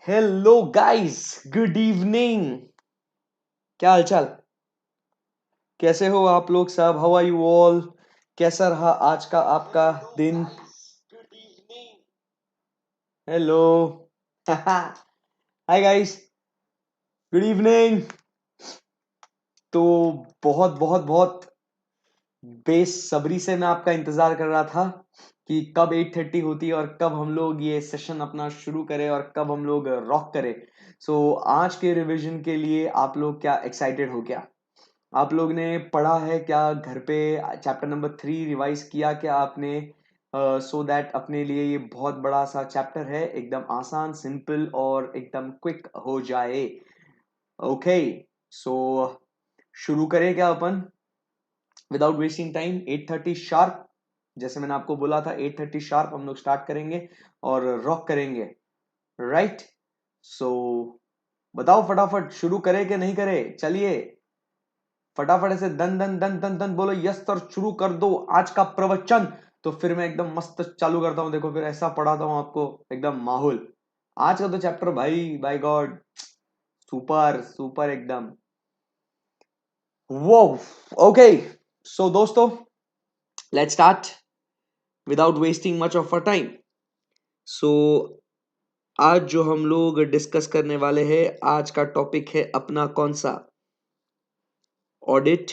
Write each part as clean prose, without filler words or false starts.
Hello guys, good evening. क्या हालचाल? कैसे हो आप लोग सब? How are you all? कैसा रहा आज का आपका दिन? Hello. Hi guys, good evening. तो बहुत बहुत बहुत बेसब्री से मैं आपका इंतजार कर रहा था कि कब 8:30 होती है और कब हम लोग ये सेशन अपना शुरू करें और कब हम लोग रॉक करें। सो आज के रिवीजन के लिए आप लोग क्या एक्साइटेड हो क्या? आप लोग ने पढ़ा है क्या घर पे? चैप्टर नंबर 3 रिवाइज किया क्या आपने? सो दैट अपने लिए ये बहुत बड़ा सा चैप्टर है, एकदम आसान, सिंपल और एकदम क्विक हो जाए। ओके, सो शुरू करें क्या अपन विदाउट वेस्टिंग टाइम? 8:30 शार्प, जैसे मैंने आपको बोला था 8:30 शार्प हम लोग स्टार्ट करेंगे और रॉक करेंगे, राइट? सो बताओ फटाफट, शुरू करें कि नहीं करें? चलिए फटाफट से दन दन दन दन दन बोलो यस सर, शुरू कर दो आज का प्रवचन। तो फिर मैं एकदम मस्त चालू करता हूँ, देखो फिर ऐसा पढ़ाता हूँ आपको एकदम माहौल। आज का तो चैप्टर भाई, बाय गॉड, सुपर सुपर एकदम। वो ओके, सो दोस्तों, let's start without wasting much of a time. So आज जो हम लोग डिस्कस करने वाले हैं, आज का टॉपिक है अपना कौन सा? Audit,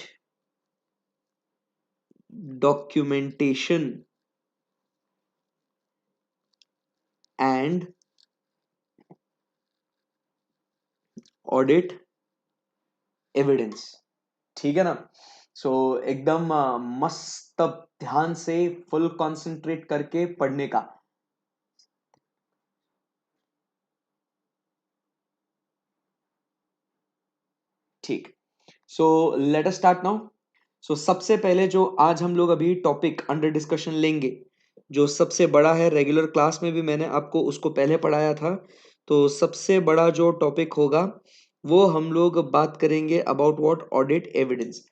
documentation and audit evidence. ठीक है ना? सो एकदम मस्त ध्यान से फुल कंसंट्रेट करके पढ़ने का। ठीक, so let us start now. So सबसे पहले जो आज हम लोग अभी टॉपिक अंडर डिस्कशन लेंगे, जो सबसे बड़ा है, रेगुलर क्लास में भी मैंने आपको उसको पहले पढ़ाया था। तो सबसे बड़ा जो टॉपिक होगा वो हम लोग बात करेंगे अबाउट व्हाट? Audit evidence.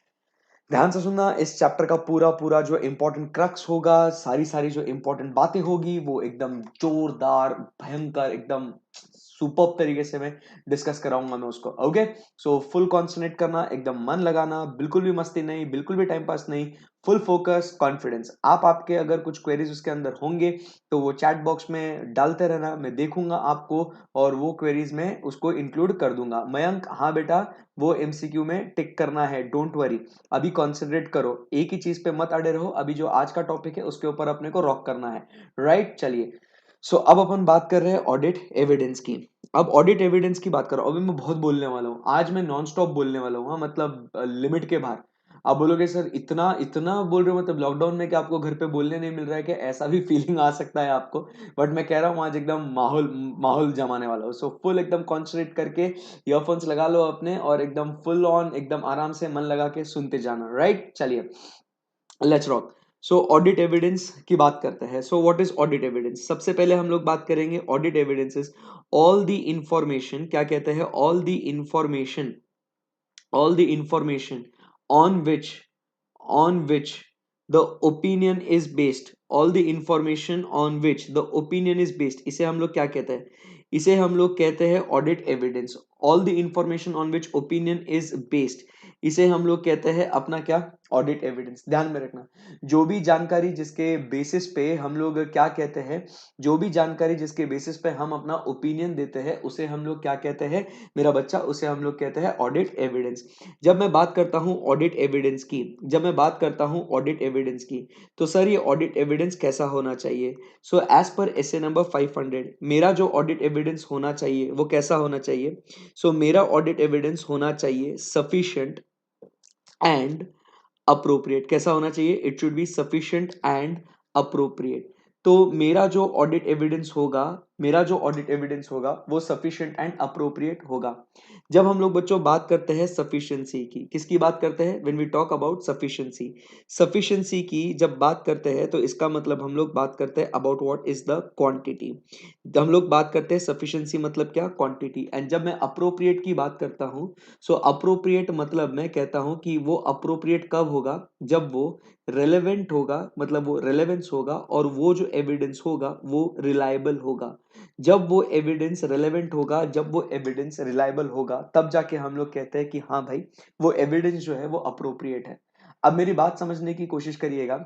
ध्यान से सुनना, इस चैप्टर का पूरा पूरा जो इंपॉर्टेंट क्रक्स होगा, सारी सारी जो इंपॉर्टेंट बातें होगी वो एकदम जोरदार, भयंकर, एकदम सुपर तरीके से मैं डिस्कस कराऊंगा मैं उसको। ओके, सो फुल कॉन्सेंट्रेट करना, एकदम मन लगाना, बिल्कुल भी मस्ती नहीं, बिल्कुल भी टाइम पास नहीं, फुल फोकस, कॉन्फिडेंस। आपके अगर कुछ क्वेरीज उसके अंदर होंगे तो वो चैट बॉक्स में डालते रहना, मैं देखूंगा आपको और वो क्वेरीज में उसको इंक्लूड कर दूंगा। मयंक, हाँ बेटा, वो एमसीक्यू में टिक करना है, डोंट वरी। अभी कॉन्सेंट्रेट करो, एक ही चीज पे मत अड़े रहो। अभी जो आज का टॉपिक है उसके ऊपर अपने को रॉक करना है, राइट? चलिए, सो अब अपन बात कर रहे हैं ऑडिट एविडेंस की। अब ऑडिट एविडेंस की बात करो, अभी मैं बहुत बोलने वाला हूँ आज, मैं नॉन स्टॉप बोलने वाला हूँ, हाँ, मतलब लिमिट के बाहर। आप बोलोगे सर इतना इतना बोल रहे हो, मतलब लॉकडाउन में क्या आपको घर पे बोलने नहीं मिल रहा है? कि ऐसा भी फीलिंग आ सकता है आपको। बट मैं कह रहा हूँ आज एकदम माहौल माहौल जमाने वाला हूँ। सो फुल एकदम कॉन्सेंट्रेट करके ईयरफोन्स लगा लो अपने और एकदम फुल ऑन, एकदम आराम से मन लगा के सुनते जाना, राइट? चलिए, let's rock. So audit evidence की बात करते हैं। सो व्हाट इज ऑडिट एविडेंस? सबसे पहले हम लोग बात करेंगे, audit evidence is all the information, क्या कहते हैं? All the information on which the opinion is based, all the information on which the opinion is based, इसे हम लोग क्या कहते हैं? इसे हम लोग कहते हैं audit evidence. All the information on which opinion is based, इसे हम लोग कहते हैं अपना क्या? Audit evidence. ध्यान में रखना, जो भी जानकारी जिसके बेसिस पे हम लोग क्या कहते हैं, जो भी जानकारी जिसके बेसिस पे हम अपना ओपिनियन देते हैं उसे हम लोग क्या कहते हैं मेरा बच्चा? उसे हम लोग कहते हैं ऑडिट एविडेंस। जब मैं बात करता हूं ऑडिट एविडेंस की, जब मैं बात करता हूं ऑडिट एविडेंस की, तो सर ये ऑडिट एविडेंस कैसा होना चाहिए? So as per SA number 500, मेरा जो ऑडिट एविडेंस होना चाहिए वो कैसा होना चाहिए? सो मेरा ऑडिट एविडेंस होना चाहिए सफिशिएंट एंड अप्रोप्रिएट। कैसा होना चाहिए? It should be sufficient and appropriate. तो मेरा जो ऑडिट एविडेंस होगा, मेरा जो ऑडिट एविडेंस होगा वो सफिशिएंट एंड अप्रोप्रिएट होगा। जब हम लोग बच्चों बात करते हैं सफिशिएंसी की, किसकी बात करते हैं? When we talk about sufficiency, sufficiency की जब बात करते हैं तो इसका मतलब हम लोग बात करते हैं about what is the quantity. हम लोग बात करते हैं सफिशिएंसी मतलब क्या? क्वांटिटी। एंड जब मैं अप्रोप्रिएट की बात करता हूं, सो अप्रोप्रिएट मतलब मैं कहता हूं कि वो अप्रोप्रिएट कब होगा? जब वो रेलेवेंट होगा, मतलब वो रेलेवेंस होगा और वो जो एविडेंस होगा वो रिलायबल होगा। जब वो एविडेंस रेलेवेंट होगा, जब वो एविडेंस रिलायबल होगा, तब जाके हम लोग कहते हैं कि हाँ भाई वो एविडेंस जो है वो अप्रोप्रिएट है। अब मेरी बात समझने की कोशिश करिएगा।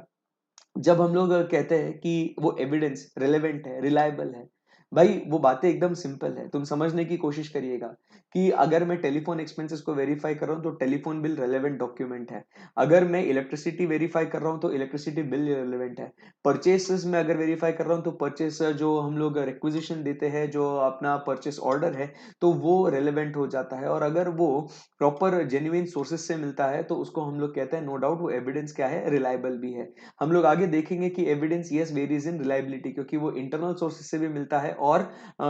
जब हम लोग कहते हैं कि वो एविडेंस रिलेवेंट है, रिलायबल है, भाई वो बातें एकदम सिंपल है। तुम समझने की कोशिश करिएगा कि अगर मैं टेलीफोन एक्सपेंसेस को वेरीफाई कर रहा हूं तो टेलीफोन बिल रेलेवेंट डॉक्यूमेंट है। अगर मैं इलेक्ट्रिसिटी वेरीफाई कर रहा हूं तो इलेक्ट्रिसिटी बिल रेलेवेंट है। परचेसेस में अगर वेरीफाई कर रहा हूं तो परचेस जो हम लोग रिक्विजिशन देते हैं, जो अपना परचेस ऑर्डर है, तो वो रेलेवेंट हो जाता है। और अगर वो प्रॉपर जेन्युइन सोर्सेस से मिलता है तो उसको हम लोग कहते हैं नो डाउट वो एविडेंस क्या है, रिलायबल भी है। हम लोग आगे देखेंगे कि evidence yes varies in reliability, क्योंकि वो इंटरनल सोर्सेस से भी मिलता है और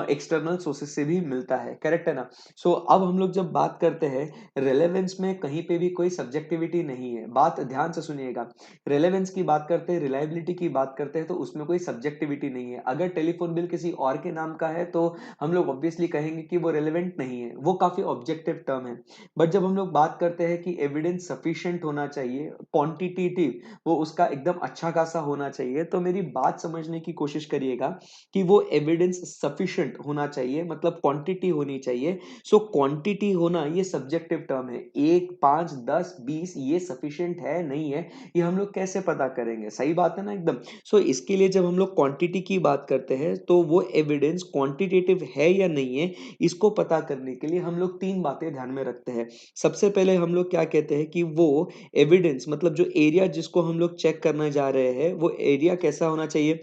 एक्सटर्नल सोर्सेस से भी मिलता है, करेक्ट है ना। सो अब हम लोग जब बात करते हैं रेलेवेंस में, कहीं पे भी कोई सब्जेक्टिविटी नहीं है। बात ध्यान से सुनिएगा, रेलेवेंस की बात करते हैं, रिलायबिलिटी की बात करते हैं, तो उसमें कोई सब्जेक्टिविटी नहीं है। अगर टेलीफोन बिल किसी और के नाम का है तो हम लोग ऑब्वियसली कहेंगे कि वो रेलेवेंट नहीं है, वो काफी ऑब्जेक्टिव टर्म है। बट जब हम लोग बात करते हैं कि एविडेंस सफिशिएंट होना चाहिए, क्वांटिटेटिव, वो उसका एकदम अच्छा खासा होना चाहिए, तो मेरी बात समझने की कोशिश करिएगा कि वो एविडेंस सफिशिएंट होना चाहिए, मतलब क्वांटिटी होनी चाहिए। सो क्वांटिटी होना ये सब्जेक्टिव टर्म है। 1, 5, 10, 20 ये सफिशिएंट है नहीं है, ये हम लोग कैसे पता करेंगे? सही बात है ना एकदम। सो इसके लिए जब हम लोग क्वांटिटी की बात करते हैं तो वो एविडेंस क्वांटिटेटिव है या नहीं है, इसको पता करने के लिए हम लोग तीन बातें ध्यान में रखते हैं। सबसे पहले हम लोग क्या कहते हैं कि वो एविडेंस, मतलब जो एरिया जिसको हम लोग चेक करने जा रहे हैं, वो एरिया कैसा होना चाहिए?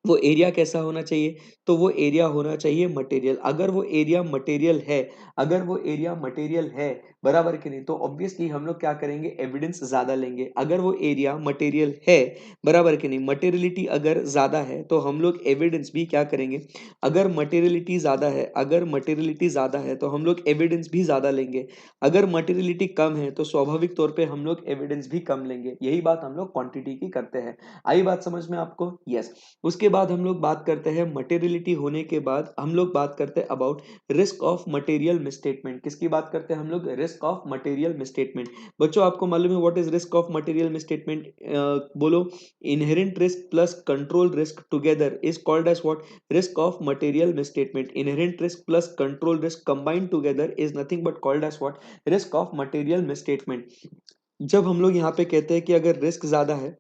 वो एरिया कैसा होना चाहिए? तो वो एरिया होना चाहिए मटेरियल। अगर वो एरिया मटेरियल है, अगर वो एरिया मटेरियल है, बराबर कि नहीं, तो ऑब्वियसली हम लोग क्या करेंगे, एविडेंस ज्यादा लेंगे। अगर वो एरिया मटेरियल है, बराबर कि नहीं, मटेरियलिटी अगर ज्यादा है तो हम लोग एविडेंस भी क्या करेंगे, अगर मटेरियलिटी ज्यादा है, अगर मटेरियलिटी ज्यादा है तो हम लोग एविडेंस भी ज्यादा लेंगे। अगर मटेरियलिटी कम है तो स्वाभाविक तौर पे हम लोग एविडेंस भी कम लेंगे। यही बात हम लोग क्वांटिटी की करते हैं। आई बात समझ में आपको? यस। उसके बाद हम लोग बात करते हैं मटेरियलिटी होने के बाद हम लोग बात करते हैं about risk of material misstatement. किसकी बात करते हैं हम लोग? Risk of material misstatement. बच्चों आपको मालूम है what is risk of material misstatement? बोलो। Inherent risk plus control risk together is called as what? Risk of material misstatement. Inherent risk plus control risk combined together is nothing but called as what? Risk of material misstatement. जब हम लोग यहाँ पे कहते हैं कि अगर risk ज्यादा है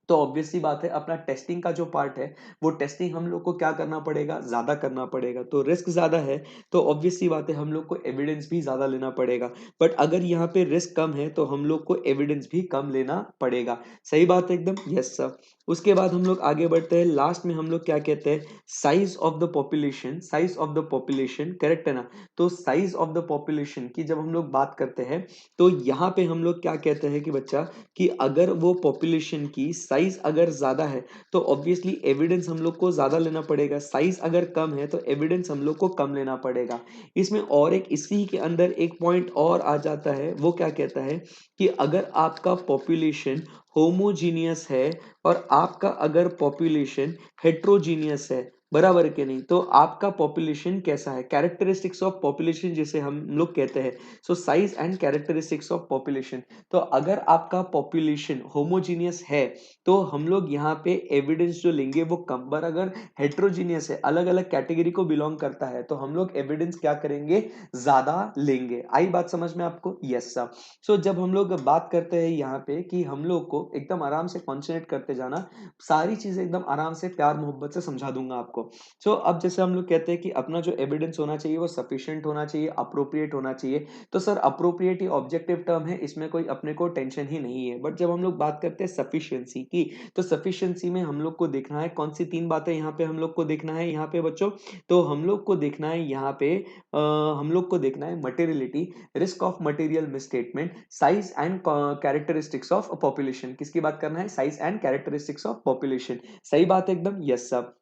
तो ऑब्वियस सी बात है अपना टेस्टिंग का जो पार्ट है, वो टेस्टिंग हम लोग को क्या करना पड़ेगा, ज्यादा करना पड़ेगा। तो रिस्क ज्यादा है तो ऑब्वियस सी बात है हम लोग को एविडेंस भी ज्यादा लेना पड़ेगा। बट अगर यहाँ पे रिस्क कम है तो हम लोग को एविडेंस भी कम लेना पड़ेगा। सही बात है एकदम, यस सर। उसके बाद हम लोग आगे बढ़ते हैं, लास्ट में हम लोग क्या कहते हैं, size of the population. Size of the population, correct है ना। तो साइज ऑफ द पॉपुलेशन की जब हम लोग बात करते हैं तो यहाँ पे हम लोग क्या कहते हैं कि बच्चा, कि अगर वो पॉपुलेशन की साइज अगर ज्यादा है तो ऑब्वियसली एविडेंस हम लोग को ज्यादा लेना पड़ेगा। साइज अगर कम है तो एविडेंस हम लोग को कम लेना पड़ेगा। इसमें और एक इसी के अंदर एक पॉइंट और आ जाता है, वो क्या कहता है कि अगर आपका पॉपुलेशन होमोजीनियस है और आपका अगर पॉपुलेशन हेट्रोजीनियस है, बराबर के नहीं, तो आपका पॉपुलेशन कैसा है, कैरेक्टरिस्टिक्स ऑफ पॉपुलेशन जिसे हम लोग कहते हैं। So size and characteristics of population. तो अगर आपका पॉपुलेशन होमोजीनियस है तो हम लोग यहाँ पे एविडेंस जो लेंगे वो कम, पर अगर हेट्रोजीनियस है, अलग अलग कैटेगरी को बिलोंग करता है, तो हम लोग एविडेंस क्या करेंगे, ज्यादा लेंगे। आई बात समझ में आपको? Yes sir. सो जब हम लोग बात करते हैं यहाँ पे कि हम लोग को एकदम आराम से कॉन्सेंट्रेट करते जाना, सारी चीजें एकदम आराम से प्यार मोहब्बत से समझा दूंगा आपको। सो अब जैसे हम लोग कहते हैं कि अपना जो एविडेंस होना चाहिए वो सफिशिएंट होना चाहिए, अप्रोप्रिएट होना चाहिए। तो सर अप्रोप्रिएट ही ऑब्जेक्टिव टर्म है, इसमें कोई अपने को टेंशन ही नहीं है। बट जब हम लोग बात करते हैं सफिशिएंसी की, तो सफिशिएंसी में हम लोग को देखना है कौन सी तीन बातें यहाँ पे हम लोग को देखना है यहाँ पे बच्चों। तो हम लोग को देखना है यहाँ पे हम लोग को देखना है materiality, risk of material misstatement, size and characteristics of population. किसकी बात करना है? Size and characteristics of population. सही बात है एकदम, यस सर।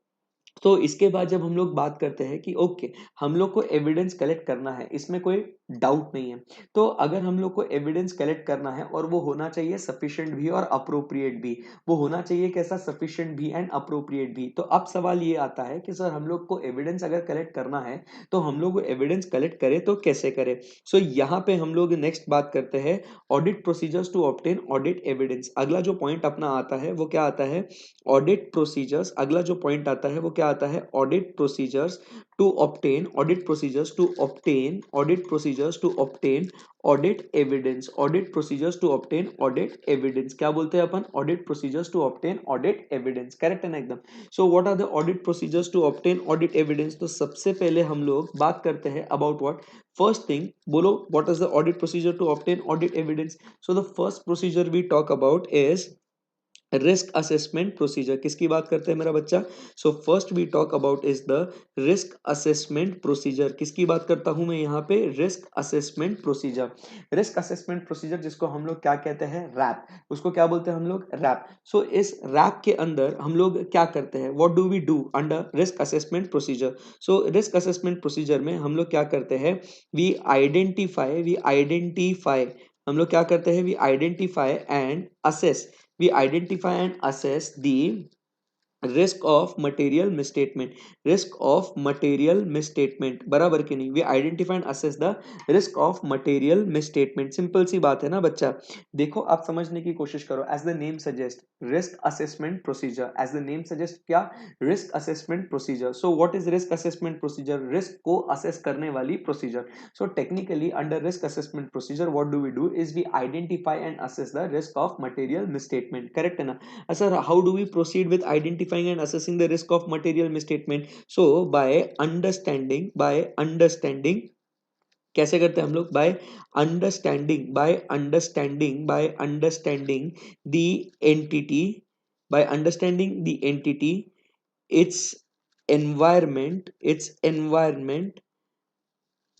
तो इसके बाद जब हम लोग बात करते हैं कि ओके हम लोग को एविडेंस कलेक्ट करना है, इसमें कोई डाउट नहीं है। तो अगर हम लोग को एविडेंस कलेक्ट करना है और वो होना चाहिए सफिशिएंट भी और अप्रोप्रिएट भी, वो होना चाहिए कैसा, सफिशिएंट भी एंड अप्रोप्रिएट भी। तो अब सवाल ये आता है कि सर हम लोग को एविडेंस अगर कलेक्ट करना है तो हम लोग एविडेंस कलेक्ट करें तो कैसे करें। सो यहाँ पे हम लोग नेक्स्ट बात करते हैं audit procedures to obtain audit evidence. अगला जो पॉइंट अपना आता है वो क्या आता है, ऑडिट प्रोसीजर्स। अगला जो पॉइंट आता है वो क्या आता है, audit procedures to obtain, audit procedures to obtain, audit procedures to obtain audit evidence, audit procedures to obtain audit evidence. क्या बोलते हैं अपन, audit procedures to obtain audit evidence, correct है ना एकदम। So what are the audit procedures to obtain audit evidence. तो सबसे पहले हम लोग बात करते हैं अबाउट व्हाट, फर्स्ट थिंग बोलो, what is the audit procedure to obtain audit evidence. So the first procedure we talk about is risk assessment procedure. किसकी बात करते हैं मेरा बच्चा, so first we talk about is the risk assessment procedure. किसकी बात करता हूं मैं यहाँ पे, risk assessment procedure. Risk assessment procedure जिसको हम लोग क्या कहते हैं, रैप, उसको क्या बोलते हैं हम लोग, रैप। सो इस रैप के अंदर हम लोग क्या करते हैं, what do we do under risk assessment procedure. So risk assessment procedure में हम लोग क्या करते हैं, वी आइडेंटिफाई, हम लोग क्या करते हैं, we identify and assess, we identify and assess the risk of material misstatement, risk of material misstatement, बराबर कि नहीं, we identify and assess the risk of material misstatement. Simple सी बात है ना बच्चा, देखो आप समझने की कोशिश करो, as the name suggest risk assessment procedure, as the name suggest क्या, risk assessment procedure. So what is risk assessment procedure, risk को असेस करने वाली procedure. So technically under risk assessment procedure what do we do is we identify and assess the risk of material misstatement, correct है ना। Sir, how do we proceed with identifying and assessing the risk of material misstatement? So by understanding कैसे करते हैं हम लोग, by understanding the entity, by understanding the entity, its environment,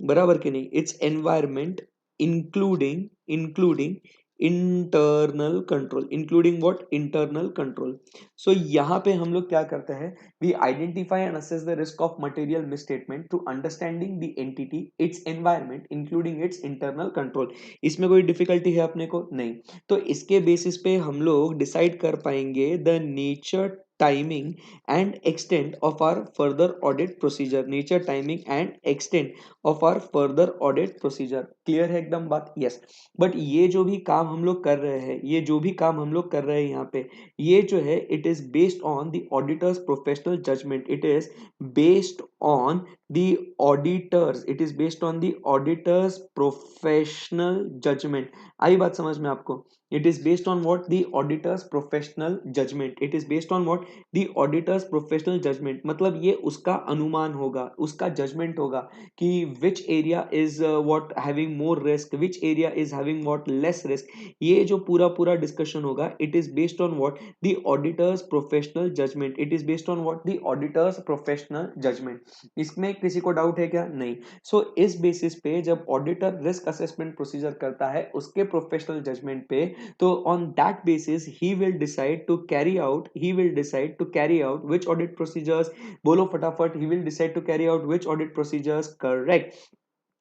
बराबर कि नहीं, its environment, including internal control, including what, internal control. So यहाँ पे हम लोग क्या करते हैं, we identify and assess the risk of material misstatement through understanding the entity, its environment, including its internal control. इसमें कोई डिफिकल्टी है अपने को नहीं। तो इसके बेसिस पे हम लोग डिसाइड कर पाएंगे the nature, timing and extent of our further audit procedure, nature, timing and extent of our further audit procedure. Clear है एकदम बात, यस। बट ये जो भी काम हम लोग कर रहे हैं, ये जो भी काम हम लोग कर रहे हैं यहाँ पे, ये जो है it is based on the auditor's professional judgement, it is based on the auditor's, it is based on the auditor's professional judgement. आई बात समझ में आपको, it is based on what, the auditor's professional judgement, it is based on what, the auditor's professional judgement. मतलब ये उसका अनुमान होगा, उसका जजमेंट होगा कि which area is what having more risk, which area is having what less risk। ये जो पूरा पूरा डिस्कशन होगा, it is based on what, the auditor's professional judgment, it is based on what, the auditor's professional judgment। इसमें किसी को doubt है क्या, नहीं। सो इस बेसिस पे जब ऑडिटर रिस्क असेसमेंट प्रोसीजर करता है उसके प्रोफेशनल जजमेंट पे, तो on that basis he will decide to carry out, he will decide to carry out which audit procedures, बोलो फटाफट, he will decide to carry out which audit procedures, correct।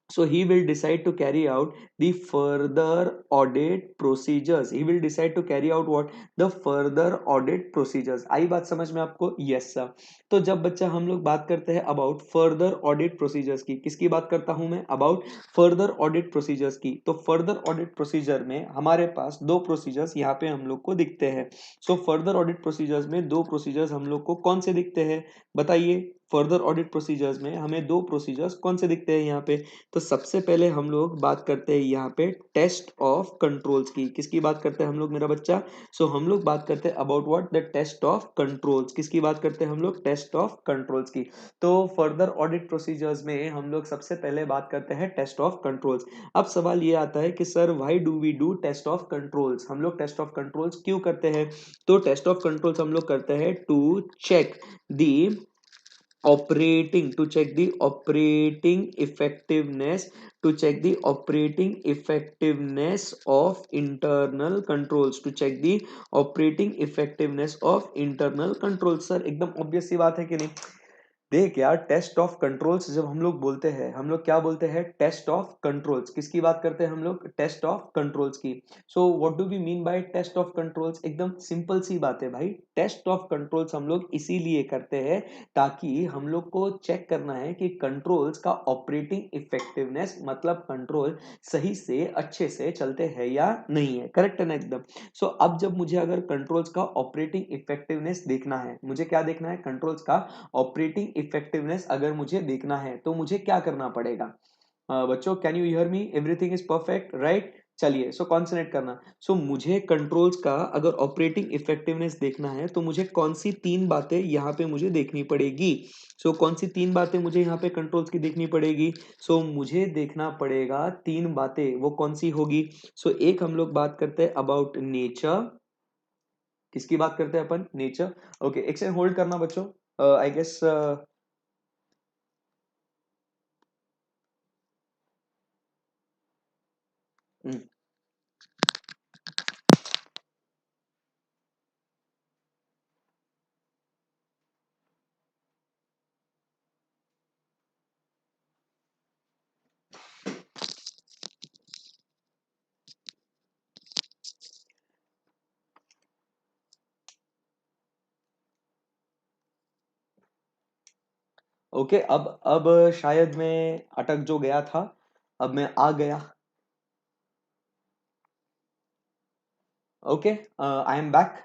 So he will decide to carry out the further audit procedures, he will decide to carry out what, the further audit procedures। आई बात समझ में आपको, yes sir। तो जब बच्चा हम लोग बात करते हैं अबाउट फर्दर ऑडिट प्रोसीजर्स की, किसकी बात करता हूं मैं, अबाउट फर्दर ऑडिट प्रोसीजर्स की। तो फर्दर ऑडिट प्रोसीजर में हमारे पास दो प्रोसीजर्स यहाँ पे हम लोग को दिखते हैं। सो फर्दर ऑडिट प्रोसीजर्स में दो प्रोसीजर्स हम लोग को कौन से दिखते हैं, बताइए। फर्दर ऑडिट प्रोसीजर्स में हमें दो प्रोसीजर्स कौन से दिखते हैं यहाँ पे। तो सबसे पहले हम लोग बात करते हैं यहाँ पे टेस्ट ऑफ कंट्रोल्स की। किसकी बात करते हैं हम लोग मेरा बच्चा, सो हम लोग बात करते हैं about what, the test of controls. किसकी बात करते हैं हम लोग, टेस्ट ऑफ कंट्रोल्स की। तो फर्दर ऑडिट प्रोसीजर्स में हम लोग सबसे पहले बात करते हैं टेस्ट ऑफ कंट्रोल्स। अब सवाल ये आता है कि sir why do we do test of controls, हम लोग टेस्ट ऑफ कंट्रोल्स क्यों करते हैं। तो टेस्ट ऑफ कंट्रोल्स हम लोग करते हैं to check the operating, to check the operating effectiveness, to check the operating effectiveness of internal controls, to check the operating effectiveness of internal controls। Sir एकदम obvious सी बात है कि नहीं। देख यार, टेस्ट ऑफ कंट्रोल्स जब हम लोग बोलते हैं, हम लोग क्या बोलते हैं? Test of controls. किसकी बात करते हैं हम लोग? टेस्ट ऑफ कंट्रोल्स की। So what do we mean by test of controls? एकदम सिंपल सी बात है भाई। टेस्ट ऑफ कंट्रोल्स हम लोग इसीलिए करते हैं ताकि हम लोग को चेक करना है कि कंट्रोल्स का ऑपरेटिंग इफेक्टिवनेस, मतलब कंट्रोल सही से अच्छे से चलते हैं या नहीं है। करेक्ट है ना एकदम? सो अब जब मुझे अगर कंट्रोल्स का ऑपरेटिंग इफेक्टिवनेस देखना है, मुझे क्या देखना है? कंट्रोल्स का ऑपरेटिंग इफेक्टिवनेस अगर मुझे देखना है तो मुझे क्या करना पड़ेगा? बच्चों, can you hear me? Everything is perfect, right? चलिए, सो कॉन्सेंट्रेट करना। सो मुझे कंट्रोल्स का अगर ऑपरेटिंग इफेक्टिवनेस देखना है तो मुझे कौन सी तीन बातें यहाँ पे मुझे देखनी पड़ेगी? सो कौन सी तीन बातें मुझे यहाँ पे कंट्रोल्स की देखनी पड़ेगी? सो मुझे देखना पड़ेगा तीन बातें। वो कौन सी होगी? सो एक हम लोग बात करते हैं अबाउट नेचर। किसकी बात करते हैं अपन? नेचर। ओके, एक सेकंड होल्ड करना बच्चों। आई गेस ओके, अब शायद मैं अटक जो गया था, अब मैं आ गया। Okay, I am back.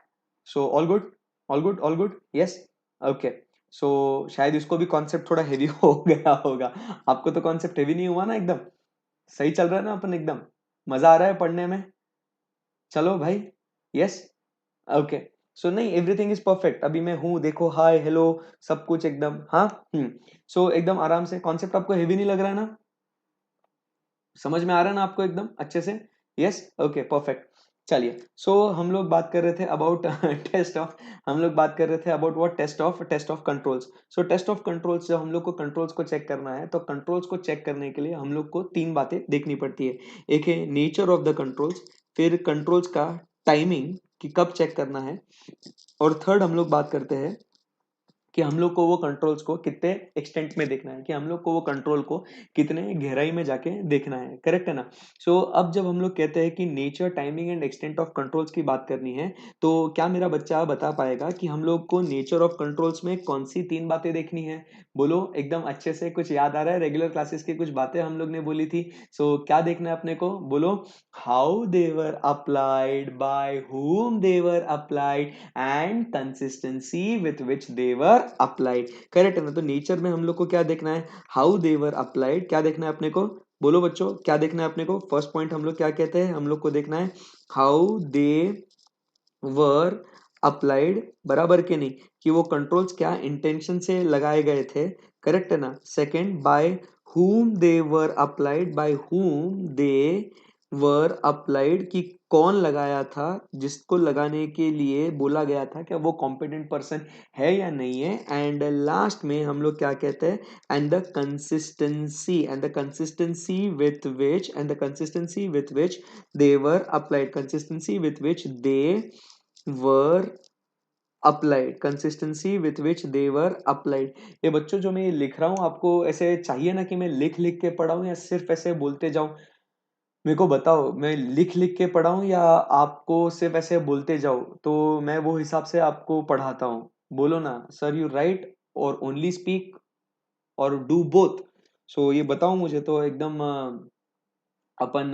So all good, all good, all good, yes. Okay, so शायद इसको भी कॉन्सेप्ट थोड़ा हेवी हो गया होगा। आपको तो कॉन्सेप्ट हेवी नहीं हुआ ना? एकदम सही चल रहा है ना अपन? एकदम मजा आ रहा है पढ़ने में? चलो भाई, यस। ओके, सो नहीं, एवरीथिंग इज परफेक्ट। अभी मैं हूँ, देखो, हाय हेलो, सब कुछ एकदम। हाँ, सो एकदम आराम से। कॉन्सेप्ट आपको हेवी नहीं लग रहा है ना? समझ में आ रहा है ना आपको एकदम अच्छे से? Yes, okay, perfect. चलिए, सो हम लोग बात कर रहे थे अबाउट टेस्ट ऑफ, हम लोग बात कर रहे थे about what? Test of controls. So test of controls, जब हम लोग को कंट्रोल्स को चेक करना है तो कंट्रोल्स को चेक करने के लिए हम लोग को तीन बातें देखनी पड़ती है। एक है नेचर ऑफ द कंट्रोल्स, फिर कंट्रोल्स का टाइमिंग कि कब चेक करना है, और थर्ड हम लोग बात करते हैं कि हम लोग को वो कंट्रोल्स को कितने एक्सटेंट में देखना है, कि हम लोग को वो कंट्रोल को कितने गहराई में जाके देखना है। करेक्ट है ना? सो अब जब हम लोग कहते हैं कि nature, timing and extent of controls की बात करनी है, तो क्या मेरा बच्चा बता पाएगा कि हम लोग को नेचर ऑफ कंट्रोल्स में कौन सी तीन बातें देखनी है? बोलो एकदम अच्छे से। कुछ याद आ रहा है? रेगुलर क्लासेस की कुछ बातें हम लोग ने बोली थी। सो क्या देखना है अपने को? बोलो, how they were applied, by whom they were applied, and consistency with which they were applied। Correct है ना? तो नेचर में हम लोग को क्या देखना है? How they were applied. क्या देखना है अपने को? बोलो बच्चों, क्या देखना है अपने को? फर्स्ट पॉइंट हम लोग क्या कहते हैं? हम लोग को देखना है हाउ दे वर अप्लाइड, बराबर के नहीं, कि वो कंट्रोल्स क्या इंटेंशन से लगाए गए थे। करेक्ट है ना? Second, by whom they were applied, by whom they were applied, कि कौन लगाया था, जिसको लगाने के लिए बोला गया था, क्या वो कॉम्पिटेंट पर्सन है या नहीं है। एंड लास्ट में हम लोग क्या कहते हैं? And the consistency, and the consistency with which, and the consistency with which they were applied, consistency with which they were applied, consistency with which they were applied। ये बच्चों, जो मैं ये लिख रहा हूँ, आपको ऐसे चाहिए ना कि मैं लिख लिख के पढ़ाऊँ या सिर्फ ऐसे बोलते जाऊं? मेरे को बताओ, मैं लिख लिख के पढ़ाऊं या आपको सिर्फ ऐसे बोलते जाओ? तो मैं वो हिसाब से आपको पढ़ाता हूँ। बोलो ना सर, यू राइट और ओनली स्पीक और डू बोथ? सो ये बताओ मुझे तो एकदम अपन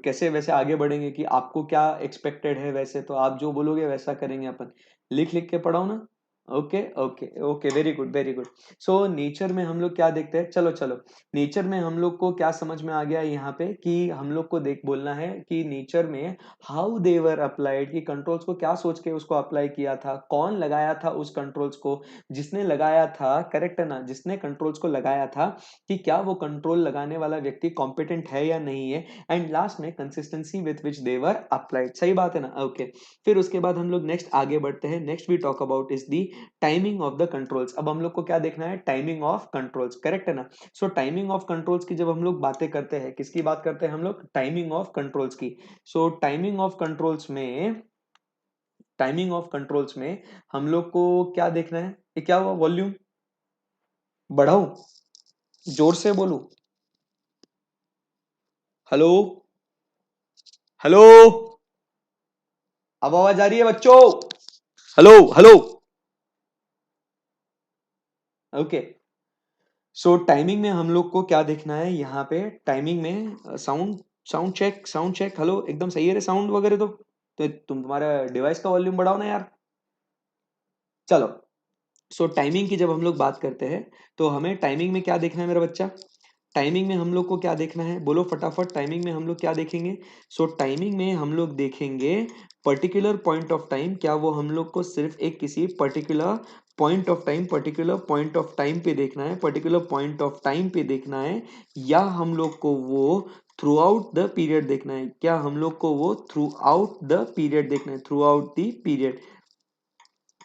कैसे वैसे आगे बढ़ेंगे, कि आपको क्या एक्सपेक्टेड है? वैसे तो आप जो बोलोगे वैसा करेंगे अपन। लिख लिख के पढ़ाओ ना? Okay, okay, okay, very good, very good. So nature में हम लोग क्या देखते हैं? चलो चलो, नेचर में हम लोग को क्या समझ में आ गया यहाँ पे, कि हम लोग को देख बोलना है कि नेचर में हाउ देवर अप्लाइड, कि कंट्रोल्स को क्या सोच के उसको अप्लाई किया था, कौन लगाया था उस कंट्रोल्स को, जिसने लगाया था। करेक्ट है ना? जिसने कंट्रोल्स को लगाया था, कि क्या वो कंट्रोल लगाने वाला व्यक्ति कॉम्पिटेंट है या नहीं है। एंड लास्ट में consistency with which they were applied. सही बात है ना? ओके, फिर उसके बाद हम लोग नेक्स्ट आगे बढ़ते हैं। Next we talk about is the timing of the controls. अब हम लोग को क्या देखना है? Timing of controls. करेक्ट है ना? सो टाइमिंग ऑफ कंट्रोल्स की जब हम लोग बातें करते हैं, किसकी बात करते हैं हम लोग? टाइमिंग ऑफ कंट्रोल्स की। सो टाइमिंग ऑफ कंट्रोल्स में, टाइमिंग ऑफ कंट्रोल्स में हम लोग को क्या देखना है? ये क्या हुआ? वॉल्यूम, बढ़ाऊं? जोर से बोलूं? हेलो? हेलो? अब आवाज आ रही है बच्चों? हेलो? हेलो? ओके। सो टाइमिंग में हम लोग को क्या देखना है यहाँ पे? टाइमिंग में sound, sound check, sound check. Hello, एकदम सही है रे साउंड वगैरह तो तुम्हारा डिवाइस का वॉल्यूम बढ़ाओ ना यार। चलो। सो टाइमिंग की जब हम लोग बात करते हैं तो हमें टाइमिंग में क्या देखना है मेरा बच्चा? टाइमिंग में हम लोग को क्या देखना है? बोलो फटाफट, टाइमिंग में हम लोग क्या देखेंगे? सो टाइमिंग में हम लोग देखेंगे पर्टिकुलर पॉइंट ऑफ टाइम। क्या वो हम लोग को सिर्फ एक किसी particular point of time, particular point of time पे देखना है, पर्टिकुलर पॉइंट ऑफ टाइम पे देखना है, या हम लोग को वो थ्रू आउट द पीरियड देखना है? क्या हम लोग को वो थ्रू आउट द पीरियड देखना है? Through out the period,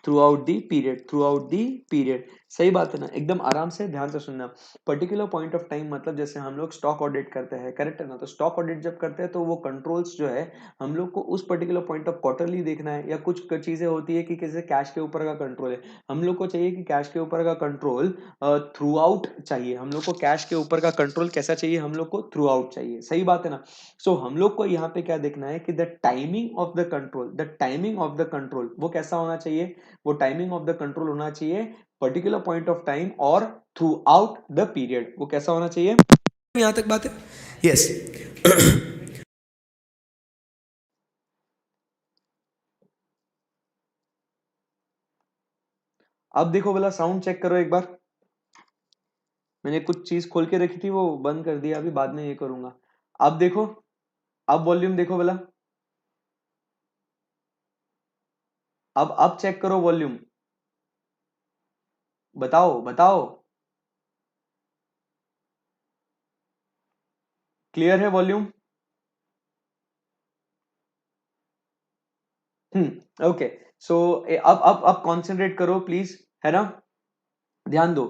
through out the period, through out the period. सही बात है ना? एकदम आराम से ध्यान से सुनना। पर्टिकुलर पॉइंट ऑफ टाइम मतलब जैसे हम लोग स्टॉक ऑडिट करते हैं, करेक्ट है ना? तो स्टॉक ऑडिट जब करते हैं तो वो कंट्रोल्स जो है हम लोग को उस पर्टिकुलर पॉइंट ऑफ क्वार्टरली देखना है, या कुछ चीजें होती है कि किसी कैश के ऊपर का कंट्रोल है, हम लोग को चाहिए कि कैश के ऊपर का कंट्रोल थ्रू आउट चाहिए। हम लोग को कैश के ऊपर का कंट्रोल कैसा चाहिए? हम लोग को थ्रू आउट चाहिए। सही बात है ना? सो हम लोग को यहाँ पे क्या देखना है कि the timing of the control, the timing of the control वो कैसा होना चाहिए? वो टाइमिंग ऑफ द कंट्रोल होना चाहिए पर्टिकुलर पॉइंट ऑफ टाइम और थ्रू आउट द पीरियड। वो कैसा होना चाहिए? यहां तक बात है? यस। अब देखो बोला, साउंड चेक करो एक बार। मैंने कुछ चीज खोल के रखी थी वो बंद कर दिया, अभी बाद में ये करूंगा। अब देखो, अब वॉल्यूम देखो बोला। अब चेक करो वॉल्यूम। बताओ बताओ। क्लियर है वॉल्यूम? ओके। सो अब कॉन्सेंट्रेट करो प्लीज, है ना? ध्यान दो।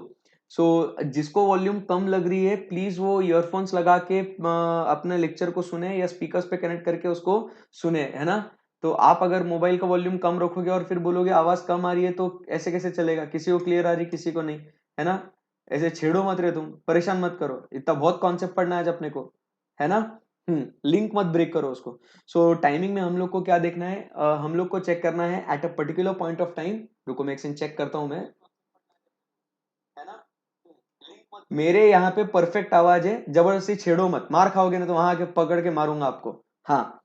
सो जिसको वॉल्यूम कम लग रही है प्लीज वो ईयरफोन्स लगा के अपने लेक्चर को सुने, या स्पीकर्स पे कनेक्ट करके उसको सुने, है ना? तो आप अगर मोबाइल का वॉल्यूम कम रखोगे और फिर बोलोगे आवाज कम आ रही है, तो ऐसे कैसे चलेगा? किसी को क्लियर आ रही, किसी को नहीं, है ना? ऐसे छेड़ो मत रे, तुम परेशान मत करो, इतना बहुत कॉन्सेप्ट पढ़ना है आज अपने को, है ना? लिंक मत ब्रेक करो उसको। सो टाइमिंग में हम लोग को क्या देखना है? हम लोग को चेक करना है eight a particular point of time. रुको मैं एक सेकंड चेक करता हूं मैं, है ना? मेरे यहाँ पे परफेक्ट आवाज है, जबरदस्ती छेड़ो मत, मार खाओगे ना तो वहां आके पकड़ के मारूंगा आपको। हाँ,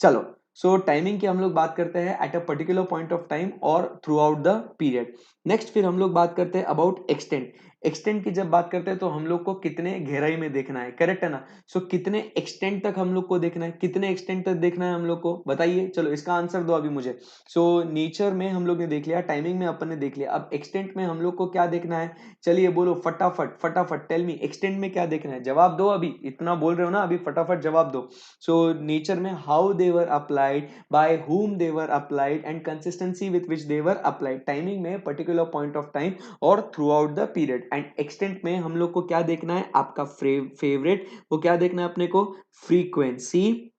चलो। सो टाइमिंग की हम लोग बात करते हैं at a particular point of time और throughout the period. Next फिर हम लोग बात करते हैं अबाउट एक्सटेंट। एक्सटेंट की जब बात करते हैं तो हम लोग को कितने गहराई में देखना है, करेक्ट है ना? सो कितने एक्सटेंट तक हम लोग को देखना है, कितने एक्सटेंट तक देखना है हम लोग को, बताइए। चलो इसका आंसर दो अभी मुझे। सो नेचर में हम लोग ने देख लिया, टाइमिंग में अपन ने देख लिया, अब एक्सटेंट में हम लोग को क्या देखना है? चलिए बोलो फटाफट फटाफट, टेल मी एक्सटेंट में क्या देखना है? जवाब दो, अभी इतना बोल रहे हो ना, अभी फटाफट जवाब दो। So nature में how they were applied, by whom they were applied, and consistency with which they were applied. Timing में particular point of time और throughout the period. and extent में हम लोग को क्या देखना है? आपका फेवरेट, वो क्या देखना है अपने को? Frequency,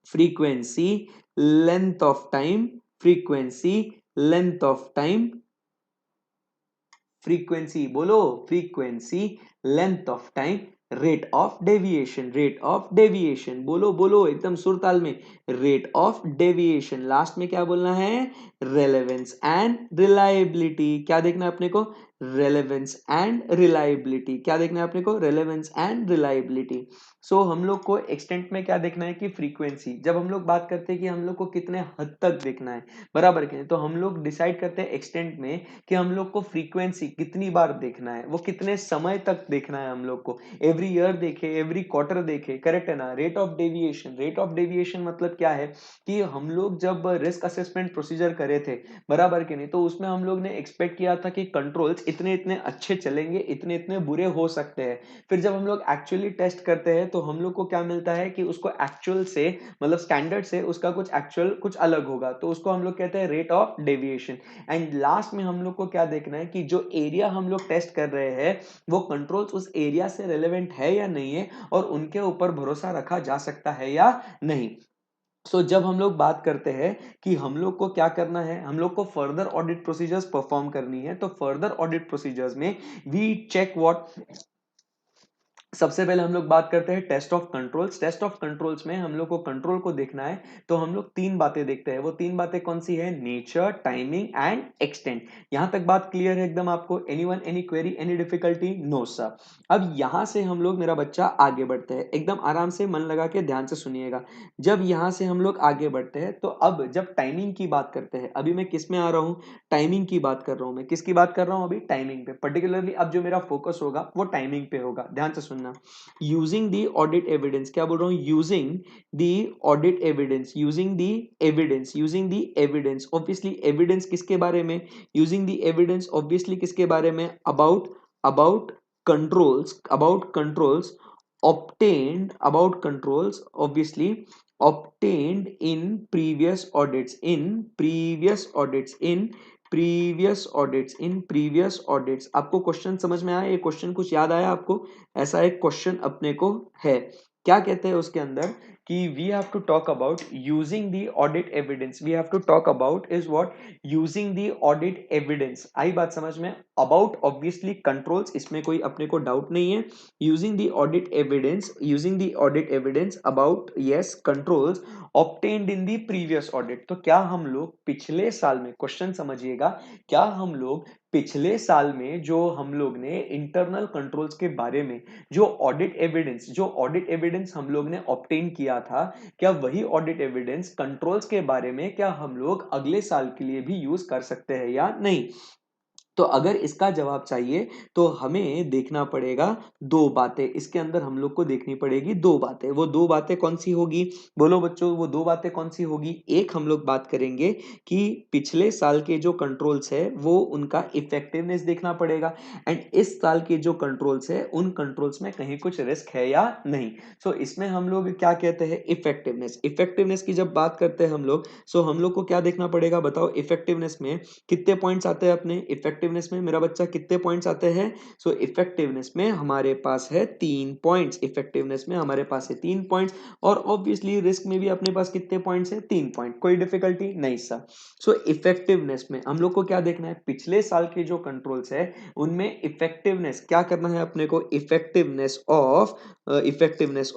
frequency, length of time, frequency, length of time, frequency, बोलो frequency, length of time, rate of deviation, rate of deviation, बोलो बोलो एकदम सुरताल में, रेट ऑफ डेविएशन। लास्ट में क्या बोलना है? Relevance and reliability. क्या देखना है अपने को? Relevance and reliability. क्या देखना है अपने को? Relevance and reliability. सो हम लोग को एक्सटेंट में क्या देखना है? कि फ्रीक्वेंसी। जब हम लोग बात करते हैं कि हम लोग को कितने हद तक देखना है, बराबर के, तो हम लोग डिसाइड करते हैं एक्सटेंट में कि हम लोग को फ्रीक्वेंसी कितनी बार देखना है, वो कितने समय तक देखना है हम लोग को। एवरी ईयर देखे, एवरी क्वार्टर देखे, करेक्ट है ना? Rate of deviation, rate of deviation मतलब क्या है? कि हम लोग जब रिस्क असेसमेंट प्रोसीजर करे थे, बराबर के नहीं, तो उसमें हम लोग ने एक्सपेक्ट किया था कि कंट्रोल्स इतने इतने अच्छे चलेंगे, इतने इतने बुरे हो सकते हैं। फिर जब हम लोग एक्चुअली टेस्ट करते हैं तो हम लोग को क्या मिलता है? कि उसको एक्चुअल से, मतलब स्टैंडर्ड से उसका कुछ एक्चुअल कुछ अलग होगा, तो उसको हम लोग कहते हैं rate of deviation. And last में हम लोग को क्या देखना है? कि जो एरिया हम लोग टेस्ट कर रहे हैं वो कंट्रोल्स उस एरिया से रेलेवेंट है या नहीं है, और उनके ऊपर भरोसा रखा जा सकता है या नहीं। जब हम लोग बात करते हैं कि हम लोग को क्या करना है, हम लोग को फर्दर ऑडिट प्रोसीजर्स परफॉर्म करनी है, तो फर्दर ऑडिट प्रोसीजर्स में वी चेक व्हाट, सबसे पहले हम लोग बात करते हैं test of controls. Test of controls में हम लोग को कंट्रोल को देखना है, तो हम लोग तीन बातें देखते हैं। वो तीन बातें कौन सी है? Nature, timing and extent. यहां तक बात क्लियर है एकदम आपको? Anyone, any query, any difficulty? No sir. अब यहां से हम लोग, मेरा बच्चा, आगे बढ़ते हैं। एकदम आराम से मन लगा के ध्यान से सुनिएगा। जब यहां से हम लोग आगे बढ़ते हैं, तो अब जब टाइमिंग की बात करते हैं, अभी मैं किस में आ रहा हूं? टाइमिंग की बात कर रहा हूं। मैं किसकी बात कर रहा हूं? अभी टाइमिंग पे। पर्टिकुलरली अब जो मेरा फोकस होगा वो टाइमिंग पे होगा। ध्यान से सुनना। यूजिंग दी ऑडिट एविडेंस, क्या बोल रहा हूं? Using the audit evidence, using the evidence, using the evidence. Obviously evidence किसके बारे में? यूजिंग दी एविडेंस ऑब्वियसली किसके बारे में? About, about controls, about controls obtained, about controls obviously obtained in previous audits, in previous audits, in previous audits, in previous audits। आपको question समझ में आया? ये क्वेश्चन कुछ याद आया आपको? ऐसा एक क्वेश्चन अपने को है। क्या कहते हैं उसके अंदर कि we have to talk about using the audit evidence. We have to talk about is what? Using the audit evidence. आई बात समझ में? अबाउट ऑब्वियसली कंट्रोल्स, इसमें कोई अपने को डाउट नहीं है। using the audit evidence, using the audit evidence about yes controls obtained in the previous audit। तो क्या हम लोग पिछले साल में, क्वेश्चन समझिएगा, क्या हम लोग पिछले साल में जो हम लोग ने इंटरनल कंट्रोल्स के बारे में जो ऑडिट एविडेंस हम लोग ने ऑब्टेन किया था, क्या वही ऑडिट एविडेंस कंट्रोल्स के बारे में क्या हम लोग अगले साल के लिए भी यूज कर सकते हैं या नहीं? तो अगर इसका जवाब चाहिए तो हमें देखना पड़ेगा दो बातें। इसके अंदर हम लोग को देखनी पड़ेगी दो बातें। वो दो बातें कौन सी होगी? बोलो बच्चों, वो दो बातें कौन सी होगी? एक, हम लोग बात करेंगे कि पिछले साल के जो कंट्रोल्स है वो उनका इफेक्टिवनेस देखना पड़ेगा, एंड इस साल के जो कंट्रोल्स है उन कंट्रोल्स में कहीं कुछ रिस्क है या नहीं। इसमें हम लोग क्या कहते हैं? इफेक्टिवनेस। इफेक्टिवनेस की जब बात करते हैं हम लोग, हम लोग को क्या देखना पड़ेगा? बताओ, इफेक्टिवनेस में कितने पॉइंट्स आते हैं? अपने इफेक्टिवनेस में मेरा बच्चा कितने पॉइंट्स आते हैं? इफेक्टिवनेस में हमारे पास है 3 पॉइंट्स। इफेक्टिवनेस में हमारे पास है 3 पॉइंट्स। और ऑब्वियसली रिस्क में भी अपने पास कितने पॉइंट्स है? 3 पॉइंट। कोई डिफिकल्टी नहीं सर। इफेक्टिवनेस में हम लोग को क्या देखना है? पिछले साल के जो कंट्रोल्स है उनमें इफेक्टिवनेस क्या करना है अपने को? Effectiveness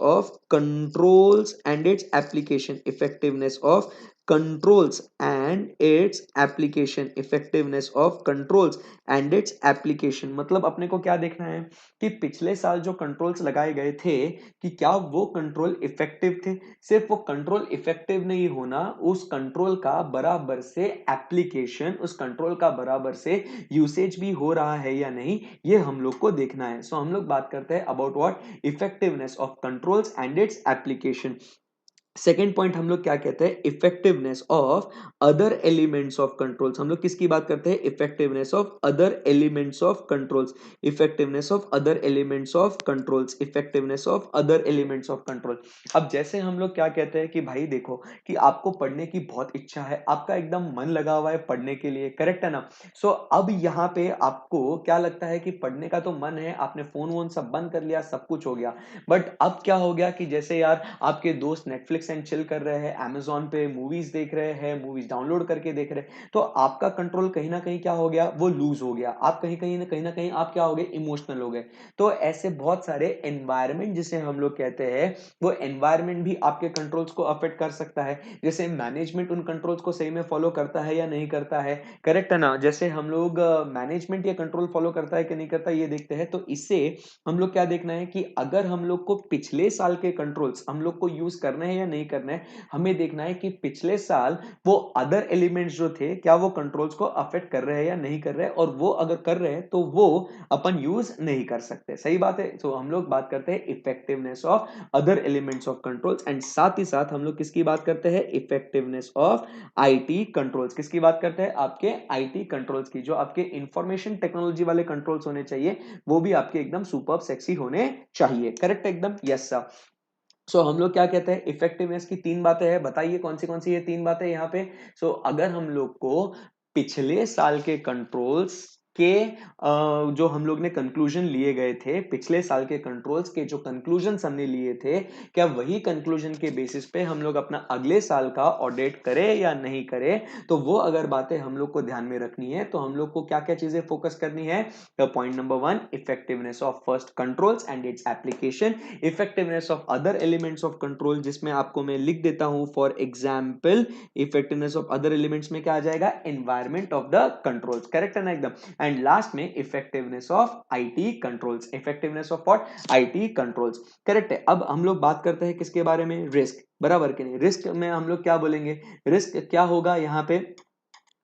of controls and its application, effectiveness of controls and its application, effectiveness of controls and its application। मतलब अपने को क्या देखना है कि पिछले साल जो कंट्रोल्स लगाए गए थे कि क्या वो कंट्रोल इफेक्टिव थे? सिर्फ वो कंट्रोल इफेक्टिव नहीं होना, उस कंट्रोल का बराबर से एप्लीकेशन, उस कंट्रोल का बराबर से यूसेज भी हो रहा है या नहीं, ये हम लोग को देखना है। हम लोग बात करते हैं about what? Effectiveness of controls and its application. Second point हम लोग क्या कहते हैं? Effectiveness of other elements of controls. हम लोग किसकी बात करते हैं? Effectiveness of other elements of controls, effectiveness of other elements of controls, effectiveness of other elements of control. अब जैसे हम लोग क्या कहते हैं कि भाई देखो कि आपको पढ़ने की बहुत इच्छा है, आपका एकदम मन लगा हुआ है पढ़ने के लिए, करेक्ट है ना? अब यहाँ पे आपको क्या लगता है कि पढ़ने का तो मन है, आपने फोन वोन सब बंद कर लिया, सब कुछ हो गया, बट अब क्या हो गया कि जैसे यार आपके दोस्त नेटफ्लिक्स एंड चिल कर रहे हैं, अमेजोन पे मूवीज देख रहे हैं, मूवीज डाउनलोड करके देख रहे हैं, तो आपका कंट्रोल कहीं ना कहीं क्या हो गया? वो लूज हो गया। आप कहीं ना कहीं आप क्या हो गए? इमोशनल हो गए। तो ऐसे बहुत सारे एनवायरमेंट जिसे हम लोग कहते हैं, वो एनवायरमेंट भी आपके कंट्रोल्स को अफेक्ट कर सकता है। जैसे मैनेजमेंट उन कंट्रोल्स को सही में फॉलो करता है या नहीं करता है, करेक्ट है ना? जैसे हम लोग मैनेजमेंट या कंट्रोल फॉलो करता है कि नहीं करता, ये देखते हैं। तो इससे हम लोग क्या देखना है कि अगर हम लोग को पिछले साल के कंट्रोल्स हम लोग को यूज करने हैं या नहीं करने हैं, हमें देखना है कि पिछले साल वो अदर एलिमेंट्स जो थे क्या वो कंट्रोल्स को अफेक्ट कर रहे हैं या नहीं कर रहे हैं, और वो अगर कर रहे हैं तो वो अपन यूज नहीं कर सकते। सही बात है। तो हम लोग बात करते हैं effectiveness of other elements of controls, and साथ ही साथ हम लोग किसकी बात करते हैं? Effectiveness of IT controls. किसकी बात करते हैं? आपके आईटी कंट्रोल्स की। जो आपके इंफॉर्मेशन टेक्नोलॉजी वाले कंट्रोल्स होने चाहिए वो भी आपके एकदम सुपर सेक्सी होने चाहिए। करेक्ट एकदम? Yes sir. हम लोग क्या कहते हैं? इफेक्टिवनेस की तीन बातें हैं। बताइए कौन सी ये तीन बातें यहाँ पे? अगर हम लोग को पिछले साल के कंट्रोल्स के जो हम लोग ने कंक्लूजन लिए गए थे पिछले साल के कंट्रोल्स के, जो कंक्लूजन्स हमने लिए थे, क्या वही कंक्लूजन के बेसिस पे हम लोग अपना अगले साल का ऑडिट करें या नहीं करें? तो वो अगर बातें हम लोग को ध्यान में रखनी है तो हम लोग को क्या क्या चीजें फोकस करनी है? Point number 1, effectiveness of first controls and its application, effectiveness of other elements of control, जिसमें आपको मैं लिख देता हूं for example effectiveness of other elements में क्या आ जाएगा? Environment of the controls, correct है ना एकदम? एंड लास्ट में effectiveness of IT controls, effectiveness of what? IT controls, correct है। अब हम लोग बात करते हैं किसके बारे में? रिस्क, बराबर कि नहीं? रिस्क में हम लोग क्या बोलेंगे? रिस्क क्या होगा यहाँ पे?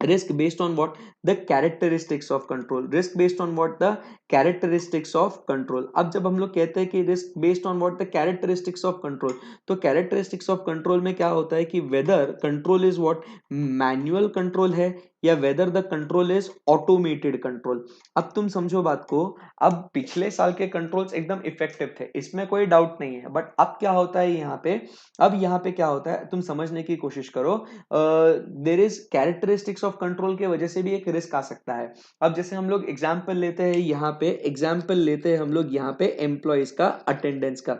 risk based on what? The characteristics of control, risk based on what? The characteristics of control। अब जब हम लोग कहते हैं कि risk based on what? The characteristics of control, तो characteristics of control में क्या होता है कि whether control is what? manual control है या whether the control is automated control। अब तुम समझो बात को। अब पिछले साल के कंट्रोल्स एकदम इफेक्टिव थे, इसमें कोई डाउट नहीं है, बट अब क्या होता है यहाँ पे? अब यहाँ पे क्या होता है, तुम समझने की कोशिश करो। There is characteristics of control के वजह से भी एक रिस्क आ सकता है। अब जैसे हम लोग एग्जाम्पल लेते हैं यहाँ पे, एग्जाम्पल लेते हैं हम लोग यहाँ पे एम्प्लॉयज का अटेंडेंस का,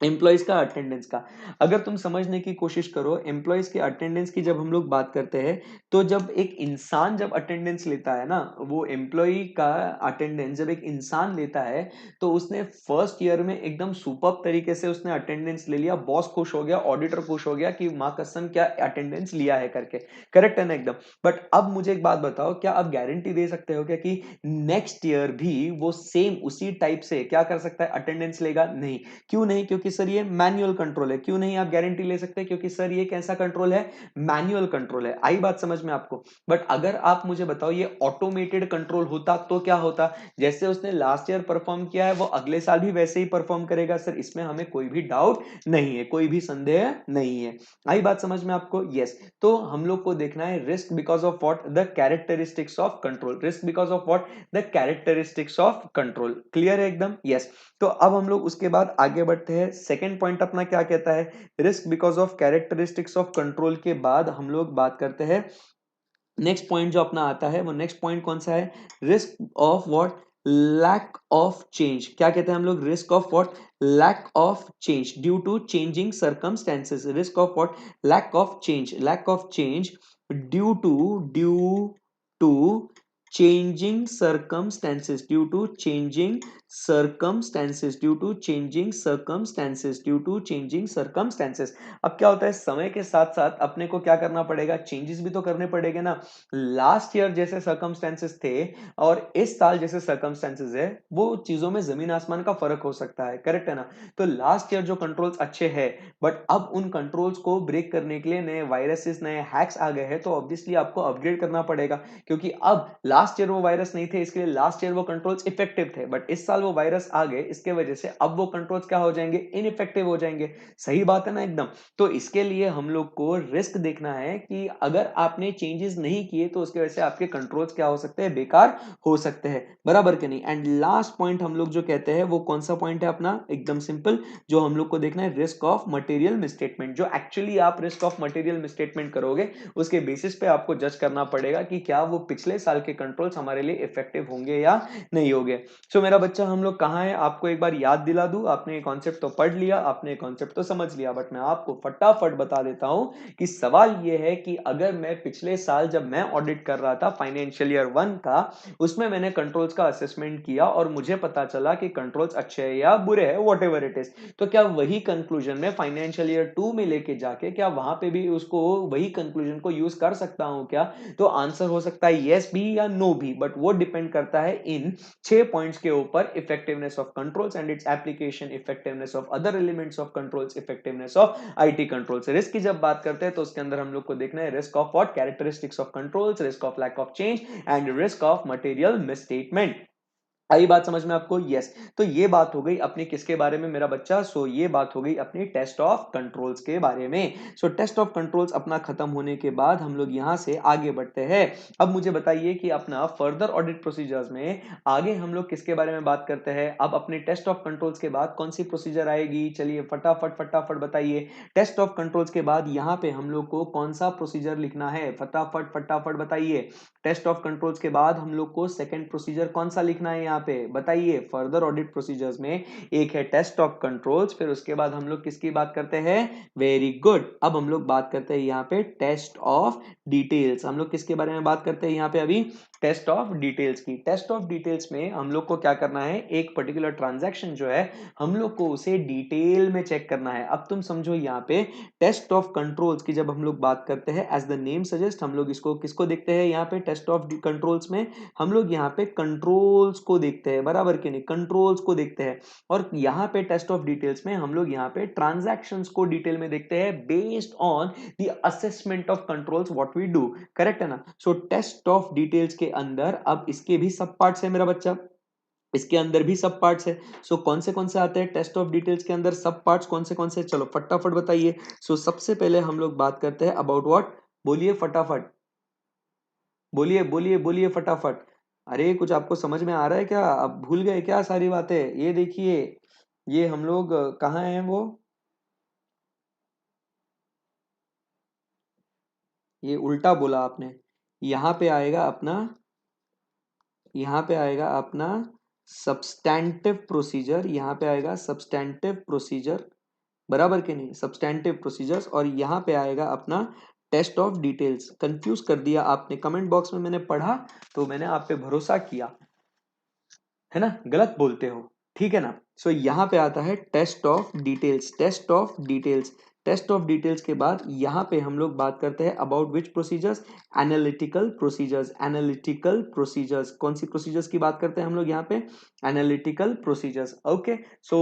एम्प्लॉयज का अटेंडेंस का। अगर तुम समझने की कोशिश करो एम्प्लॉयज के अटेंडेंस की, जब हम लोग बात करते हैं तो जब एक इंसान जब अटेंडेंस लेता है ना, वो एम्प्लॉय का अटेंडेंस जब एक इंसान लेता है तो उसने फर्स्ट ईयर में एकदम सुपर्ब तरीके से उसने अटेंडेंस ले लिया, बॉस खुश हो गया, ऑडिटर खुश हो गया कि माँ कसम क्या अटेंडेंस लिया है करके, करेक्ट है ना एकदम? बट अब मुझे एक बात बताओ, क्या आप गारंटी दे सकते हो क्या कि नेक्स्ट ईयर भी वो सेम उसी टाइप से क्या कर सकता है? अटेंडेंस लेगा? नहीं। क्यों नहीं? क्योंकि सर ये मैनुअल कंट्रोल है। क्यों नहीं आप गारंटी ले सकते? क्योंकि सर ये कैसा कंट्रोल है? मैनुअल कंट्रोल है। आई बात समझ में आपको? बट अगर आप मुझे बताओ ये ऑटोमेटेड कंट्रोल होता तो क्या होता? जैसे उसने लास्ट ईयर परफॉर्म किया है वो अगले साल भी वैसे ही परफॉर्म करेगा सर, इसमें हमें कोई भी डाउट नहीं है, कोई भी संदेह नहीं है। आई बात समझ में आपको? यस। तो हम लोग को देखना है risk because of what? The characteristics of control, risk because of what? The characteristics of control. Clear है एकदम? यस। तो अब हम लोग उसके बाद आगे बढ़ते हैं। सेकंड पॉइंट अपना क्या कहता है? Risk because of characteristics of control के बाद हम लोग बात करते हैं नेक्स्ट पॉइंट जो अपना आता है, वो नेक्स्ट पॉइंट कौन सा है? Risk of what? Lack of change. क्या कहते हैं हम लोग? Risk of what? Lack of change due to changing circumstances, risk of what? Lack of change, lack of change due to changing circumstances, due to changing circumstances, due to changing circumstances, due to changing circumstances। अब क्या होता है, समय के साथ साथ अपने को क्या करना पड़ेगा? चेंजेस भी तो करने पड़ेंगे ना। लास्ट ईयर जैसे सर्कमस्टेंसेस थे और इस साल जैसे सर्कमस्टेंसेस है, वो चीजों में जमीन आसमान का फर्क हो सकता है, करेक्ट है ना? तो लास्ट ईयर जो कंट्रोल्स अच्छे हैं, बट अब उन कंट्रोल्स को ब्रेक करने के लिए नए वायरसेस, नए हैक्स आ गए हैं, तो ऑब्वियसली आपको अपग्रेड करना पड़ेगा। क्योंकि अब लास्ट ईयर वो वायरस नहीं थे, इसके लिए लास्ट ईयर वो कंट्रोल्स इफेक्टिव थे, बट इस साल वो वायरस आ गए, इसके वजह से अब वो कंट्रोल्स क्या हो जाएंगे? इनइफेक्टिव हो जाएंगे। सही बात है ना एकदम? तो इसके लिए हम लोग को रिस्क देखना है कि अगर आपने चेंजेस नहीं किए तो उसकी वजह से आपके कंट्रोल्स क्या हो सकते हैं? बेकार हो सकते हैं, बराबर के नहीं? एंड लास्ट पॉइंट हम लोग जो कहते हैं वो कौन सा पॉइंट है अपना? एकदम सिंपल, जो हम लोग को देखना है रिस्क ऑफ मटेरियल मिसस्टेटमेंट। जो एक्चुअली आप रिस्क ऑफ मटेरियल मिसस्टेटमेंट करोगे उसके बेसिस पे आपको जज करना पड़ेगा कि क्या वो पिछले साल के कंट्रोल्स हमारे लिए इफेक्टिव होंगे या नहीं होंगे। सो मेरा बच्चा, हम लोग कहाँ है? आपको एक बार याद दिला दूं, आपने कॉन्सेप्ट तो पढ़ लिया, आपने कॉन्सेप्ट तो समझ लिया, बट मैं आपको फटाफट बता देता हूं कि सवाल यह है कि अगर मैं पिछले साल जब मैं ऑडिट कर रहा था फाइनेंशियल ईयर 1 का, उसमें मैंने कंट्रोल्स का असेसमेंट किया और मुझे पता चला कि कंट्रोल्स अच्छे हैं या बुरे हैं, वॉट एवर इट इज, तो क्या वही कंक्लूजन में फाइनेंशियल ईयर 2 में लेके जाके क्या वहां पे भी उसको वही कंक्लूजन को यूज कर सकता हूं क्या? तो आंसर हो सकता है यस भी या नो भी, बट वो डिपेंड करता है इन 6 पॉइंट्स के ऊपर: effectiveness of controls and its application, effectiveness of other elements of controls, effectiveness of IT controls. Risk की जब बात करते हैं तो उसके अंदर हम लोग को देखना है risk of what? Characteristics of controls, risk of lack of change and risk of material misstatement. आई बात समझ में आपको? यस। तो ये बात हो गई अपनी किसके बारे में मेरा बच्चा? सो ये बात हो गई अपनी टेस्ट ऑफ कंट्रोल्स के बारे में। सो टेस्ट ऑफ कंट्रोल्स अपना खत्म होने के बाद हम लोग यहां से आगे बढ़ते हैं। अब मुझे बताइए कि अपना फर्दर ऑडिट प्रोसीजर्स में आगे हम लोग किसके बारे में बात करते हैं? अब अपने टेस्ट ऑफ कंट्रोल्स के बाद कौन सी प्रोसीजर आएगी? चलिए फटाफट फटाफट बताइए। टेस्ट ऑफ कंट्रोल्स के बाद यहाँ पे हम लोग को कौन सा प्रोसीजर लिखना है? फटाफट फटाफट बताइए। टेस्ट ऑफ कंट्रोल्स के बाद हम लोग को सेकंड प्रोसीजर कौन सा लिखना है? यहाँ पे बताइए। फर्दर ऑडिट प्रोसीजर्स में एक है टेस्ट ऑफ कंट्रोल्स, फिर उसके बाद हम लोग किसकी बात करते हैं? Very good. अब हम लोग बात करते हैं यहाँ पे टेस्ट ऑफ डिटेल्स। हम लोग किसके बारे में बात करते हैं यहाँ पे अभी? टेस्ट ऑफ डिटेल्स की। टेस्ट ऑफ डिटेल्स में हम लोग को क्या करना है? एक पर्टिकुलर ट्रांजैक्शन जो है हम लोग को उसे डिटेल में चेक करना है। अब तुम समझो यहाँ पे टेस्ट ऑफ कंट्रोल्स की जब हम लोग बात करते हैं, एज द नेम सजेस्ट, हम लोग इसको किसको देखते हैं यहाँ पे? टेस्ट ऑफ कंट्रोल्स में हम लोग यहाँ पे कंट्रोल्स को देखते हैं, बराबर के नहीं? कंट्रोल्स को देखते हैं। और यहाँ पे टेस्ट ऑफ डिटेल्स में हम लोग यहाँ पे ट्रांजैक्शंस को डिटेल में देखते हैं based on the assessment of controls what we do. Correct है ना? सो टेस्ट ऑफ डिटेल्स के अंदर अब इसके भी सब पार्ट्स है मेरा बच्चा, इसके अंदर भी सब पार्ट्स है। सो कौन से आते हैं टेस्ट ऑफ डिटेल्स के अंदर? सब पार्ट्स कौन से? चलो फटाफट बताइए। सो सबसे पहले हम लोग बात करते हैं अबाउट व्हाट? बोलिए फटाफट, बोलिए बोलिए बोलिए फटाफट। अरे कुछ आपको समझ में आ रहा है क्या? अब भूल गए क्या सारी बातें? ये देखिए, ये हम लोग कहाँ हैं वो? ये उल्टा बोला आपने। यहाँ पे आएगा अपना, यहाँ पे आएगा अपना सब्सटैंटिव प्रोसीजर, यहाँ पे आएगा सब्सटैंटिव प्रोसीजर, बराबर के नहीं? Substantive procedures. और यहाँ पे आएगा अपना टेस्ट ऑफ डिटेल्स। कंफ्यूज कर दिया आपने कमेंट बॉक्स में, मैंने पढ़ा तो मैंने आप पे भरोसा किया, है ना? गलत बोलते हो, ठीक है ना? सो यहाँ पे आता है test of details. Test of details, test of details के बाद यहाँ पे हम लोग बात करते हैं about which procedures? Analytical procedures. Analytical procedures, कौन सी प्रोसीजर्स की बात करते हैं हम लोग यहाँ पे? Analytical procedures. ओके। सो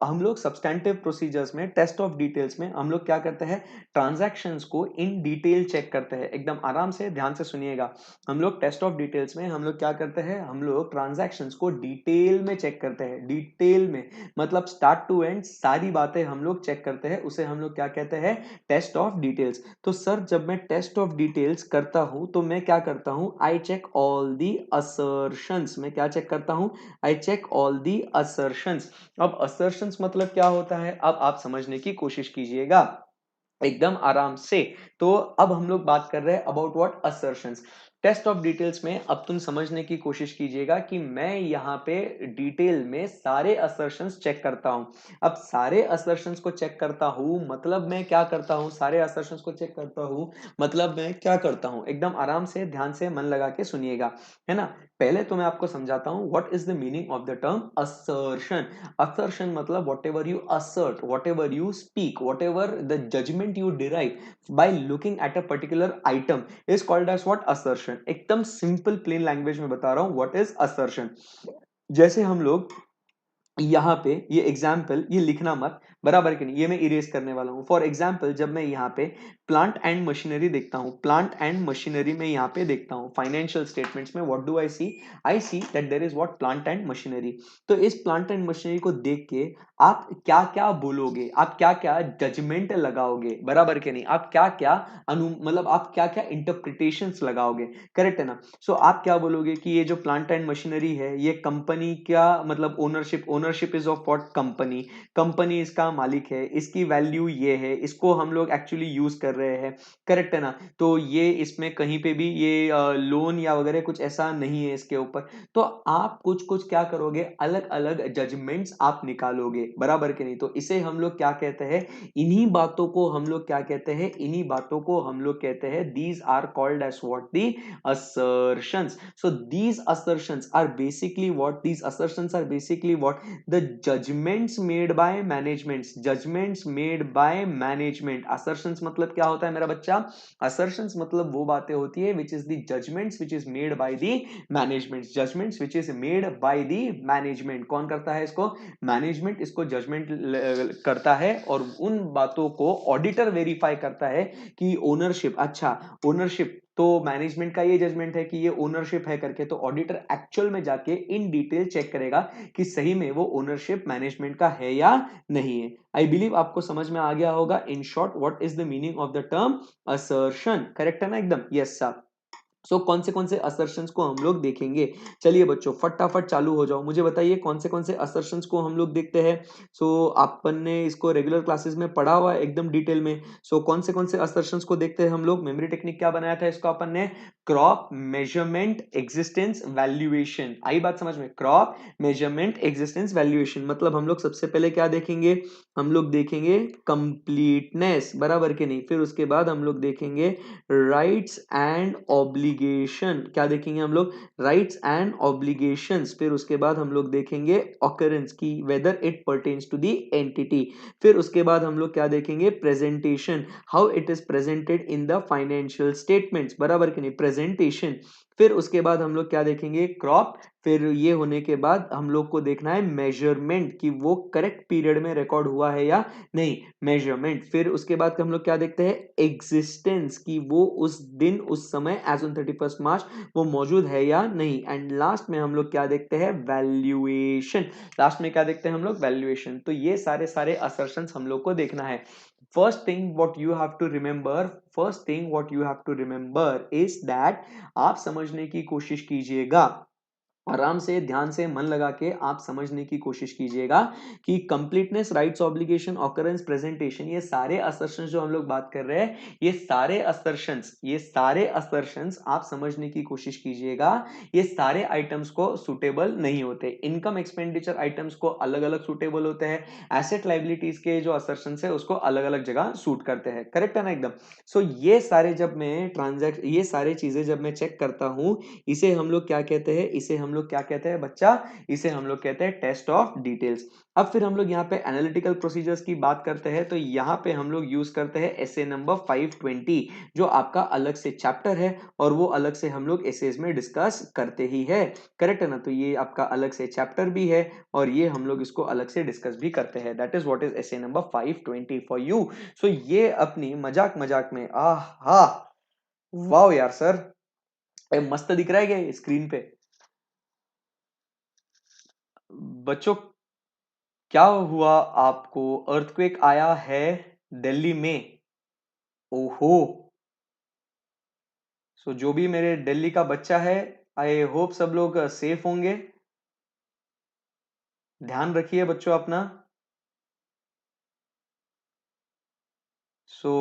हम लोग सब्सटैंटिव प्रोसीजर्स में, टेस्ट ऑफ डिटेल्स में हम लोग क्या करते हैं? ट्रांजैक्शंस को इन डिटेल चेक करते हैं। एकदम आराम से ध्यान से सुनिएगा। हम लोग टेस्ट ऑफ डिटेल्स में हम लोग क्या करते हैं? हम लोग ट्रांजैक्शंस को डिटेल में चेक करते हैं। डिटेल में मतलब स्टार्ट टू एंड सारी बातें हम लोग चेक करते हैं, उसे हम लोग क्या कहते हैं? Test of details. तो सर जब मैं टेस्ट ऑफ डिटेल्स करता हूं तो मैं क्या करता हूं? I check all the assertions. मैं क्या चेक करता हूं? I check all the assertions. अब असर्शंस मतलब क्या होता है? अब आप समझने की कोशिश कीजिएगा एकदम आराम से। तो अब हम लोग बात कर रहे हैं about what? Assertions. Test of details में अब तुम समझने की कोशिश कीजिएगा कि मैं यहाँ पे डिटेल में सारे असर्शंस चेक करता हूं। अब सारे असर्शंस को चेक करता हूं मतलब मैं क्या करता हूं? सारे असर्शंस को चेक करता हूं मतलब मैं क्या करता हूं? एकदम आराम से ध्यान से मन लगा के सुनिएगा, है ना? पहले तो मैं आपको समझाता हूं what is the meaning of the term assertion. assertion मतलब whatever you assert, whatever you speak, whatever the judgment you derive by looking at a particular item is called as what? Assertion। एकदम simple plain language में बता रहा हूं what is assertion। जैसे हम लोग यहाँ पे ये एग्जाम्पल, ये लिखना मत, बराबर कि नहीं? ये मैं इरेज करने वाला हूं। फॉर एग्जाम्पल जब मैं यहाँ पे प्लांट एंड मशीनरी देखता हूं, प्लांट एंड मशीनरी में यहाँ पे देखता हूं फाइनेंशियल स्टेटमेंट्स में, what do I see? I see that there is what? Plant and machinery. तो इस प्लांट एंड मशीनरी को देख के आप क्या क्या बोलोगे? आप क्या क्या जजमेंट लगाओगे? बराबर के नहीं? आप क्या क्या मतलब आप क्या क्या इंटरप्रिटेशन लगाओगे? करेक्ट है ना? सो आप क्या बोलोगे कि ये जो प्लांट एंड मशीनरी है ये कंपनी क्या मतलब ownership is of what? Company. Company इसका मालिक है, इसकी वैल्यू ये है, इसको हम लोग एक्चुअली यूज कर रहे हैं। करेक्ट है ना? तो ये इसमें कहीं पे भी ये लोन या वगैरह कुछ ऐसा नहीं है इसके ऊपर। तो आप कुछ कुछ क्या करोगे? अलग अलग जजमेंट्स आप निकालोगे, बराबर के नहीं? तो इसे हम लोग क्या कहते हैं? इन्हीं बातों को हम लोग क्या कहते हैं? इन्हीं बातों को हम लोग कहते हैं these are called as what? The assertions। So these assertions are basically what? These assertions are basically what? The judgments made by managements। judgments made by management। assertions मतलब क्या होता है मेरा बच्चा? assertions मतलब वो बातें होती है which is the judgments which is made by the management। judgments which is made by the management। कौन करता है इसको? मैनेजमेंट इसको जजमेंट करता है और उन बातों को ऑडिटर वेरीफाई करता है कि ओनरशिप, अच्छा ओनरशिप तो मैनेजमेंट का ये जजमेंट है कि ये ओनरशिप है करके, तो ऑडिटर एक्चुअल में जाके इन डिटेल चेक करेगा कि सही में वो ओनरशिप मैनेजमेंट का है या नहीं है। आई बिलीव आपको समझ में आ गया होगा। In short what is the meaning of the term assertion, correct है ना एकदम? Yes sir. सो कौन से असर्शंस को हम लोग देखेंगे? चलिए बच्चों फटाफट चालू हो जाओ, मुझे बताइए कौन से असर्शंस को हम लोग देखते हैं। सो अपन ने इसको रेगुलर क्लासेस में पढ़ा हुआ है एकदम डिटेल में। सो कौन से असर्शंस को देखते हैं हम लोग? मेमोरी टेक्निक क्या बनाया था इसको अपन ने? Crop, measurement, existence, valuation. आई बात समझ में? Crop, measurement, existence, valuation. मतलब हम लोग सबसे पहले क्या देखेंगे? हम लोग देखेंगे कंप्लीटनेस, बराबर के नहीं? फिर उसके बाद हम लोग देखेंगे राइट्स एंड ऑब्लिगेशन। क्या देखेंगे हम लोग? Rights and obligations. फिर उसके बाद हम लोग देखेंगे ऑकरेंस की whether it pertains to the entity. फिर उसके बाद हम लोग क्या देखेंगे? Presentation, how it is presented in the financial statements, बराबर कि नहीं? प्रेजेंटेशन। फिर उसके बाद हम लोग क्या देखेंगे? क्रॉप। फिर ये होने के बाद हम लोग को देखना है मेजरमेंट, कि वो करेक्ट पीरियड में रिकॉर्ड हुआ है या नहीं, मेजरमेंट। फिर उसके बाद हम लोग क्या देखते हैं? एग्जिस्टेंस, कि वो उस दिन उस समय एज ऑन 31 मार्च वो मौजूद है या नहीं। एंड लास्ट में हम लोग क्या देखते हैं? वैल्यूएशन। लास्ट में क्या देखते हैं हम लोग? वैल्यूएशन। तो ये सारे सारे असर्शंस हम लोग को देखना है। First thing what you have to remember is that, आप समझने की कोशिश कीजिएगा, आराम से ध्यान से मन लगा के आप समझने की कोशिश कीजिएगा कि completeness, rights, obligation, occurrence, presentation, ये सारे असर्शंस जो हम लोग बात कर रहे हैं, ये सारे असर्शंस आप समझने की कोशिश कीजिएगा। ये सारे आइटम्स को सुटेबल नहीं होते। इनकम एक्सपेंडिचर आइटम्स को अलग अलग सुटेबल होते हैं, एसेट लाइबिलिटीज के जो असर्शंस है उसको अलग अलग जगह सूट करते हैं, करेक्ट है ना एकदम? सो ये सारे चीजें जब मैं चेक करता हूं, इसे हम लोग क्या कहते हैं? इसे हम लोग क्या कहते हैं बच्चा? इसे हम लोग कहते हैं टेस्ट ऑफ डिटेल्स। अब फिर हम लोग यहाँ पे एनालिटिकल प्रोसीजर्स की बात करते हैं, तो यहाँ पे हम लोग यूज करते हैं एसे नंबर 520, जो आपका अलग से चैप्टर है और वो अलग से हम लोग एसेज में डिस्कस करते ही है, करेक्ट है ना? तो ये आपका अलग से चैप्टर भी है और ये हम लोग इसको अलग से डिस्कस भी करते हैं। That is what is SA number 520 for you. So ये अपनी मजाक मजाक में, आह हा, वाह यार सर, मस्त दिख रहा है क्या स्क्रीन पे? बच्चों क्या हुआ आपको? अर्थक्वेक आया है दिल्ली में? ओहो। सो जो भी मेरे दिल्ली का बच्चा है, आई होप सब लोग सेफ होंगे। ध्यान रखिए बच्चों अपना। So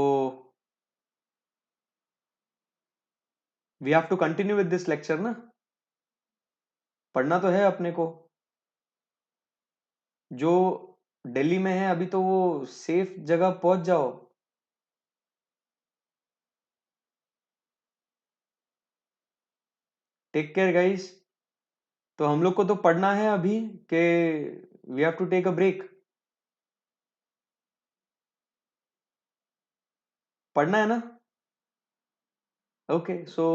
we have to continue with this lecture ना? पढ़ना तो है अपने को। जो दिल्ली में है अभी तो वो सेफ जगह पहुंच जाओ। Take care guys. तो हम लोग को तो पढ़ना है अभी कि we have to take a break? पढ़ना है ना? ओके सो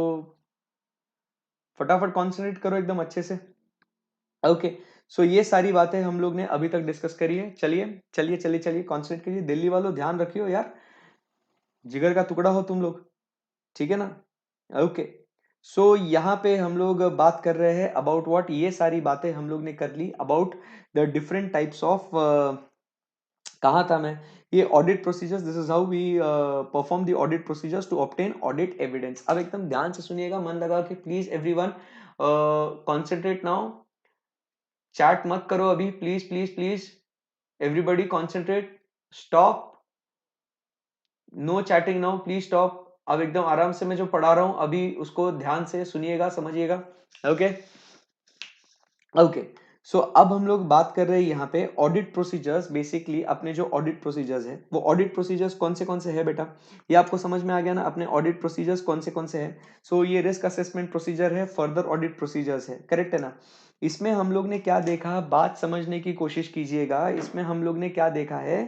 फटाफट कॉन्सेंट्रेट करो एकदम अच्छे से। ओके सो ये सारी बातें हम लोग ने अभी तक डिस्कस करी है। चलिए चलिए चलिए चलिए कॉन्सेंट्रेट करिए। दिल्ली वालों ध्यान रखियो यार, जिगर का टुकड़ा हो तुम लोग, ठीक है ना? ओके सो यहाँ पे हम लोग बात कर रहे हैं अबाउट व्हाट, ये सारी बातें हम लोग ने कर ली about the different types of, कहा था मैं? ये audit procedures, this is how we perform the audit procedures to obtain audit evidence. अब एकदम ध्यान से सुनिएगा, मन लगा के please everyone concentrate now. Chat मत करो अभी, please please please, everybody concentrate, stop, no chatting now, please stop. अब एकदम आराम से मैं जो पढ़ा रहा हूं अभी उसको ध्यान से सुनिएगा, समझिएगा। ओके ओके सो अब हम लोग बात कर रहे हैं यहाँ पे ऑडिट प्रोसीजर्स। बेसिकली अपने जो ऑडिट प्रोसीजर्स है, वो ऑडिट प्रोसीजर्स कौन से है बेटा? ये आपको समझ में आ गया ना? अपने ऑडिट प्रोसीजर्स कौन से हैं? सो ये रिस्क असेसमेंट प्रोसीजर है, फर्दर ऑडिट प्रोसीजर्स है, करेक्ट है ना? इसमें हम लोग ने क्या देखा, बात समझने की कोशिश कीजिएगा। इसमें हम लोग ने क्या देखा है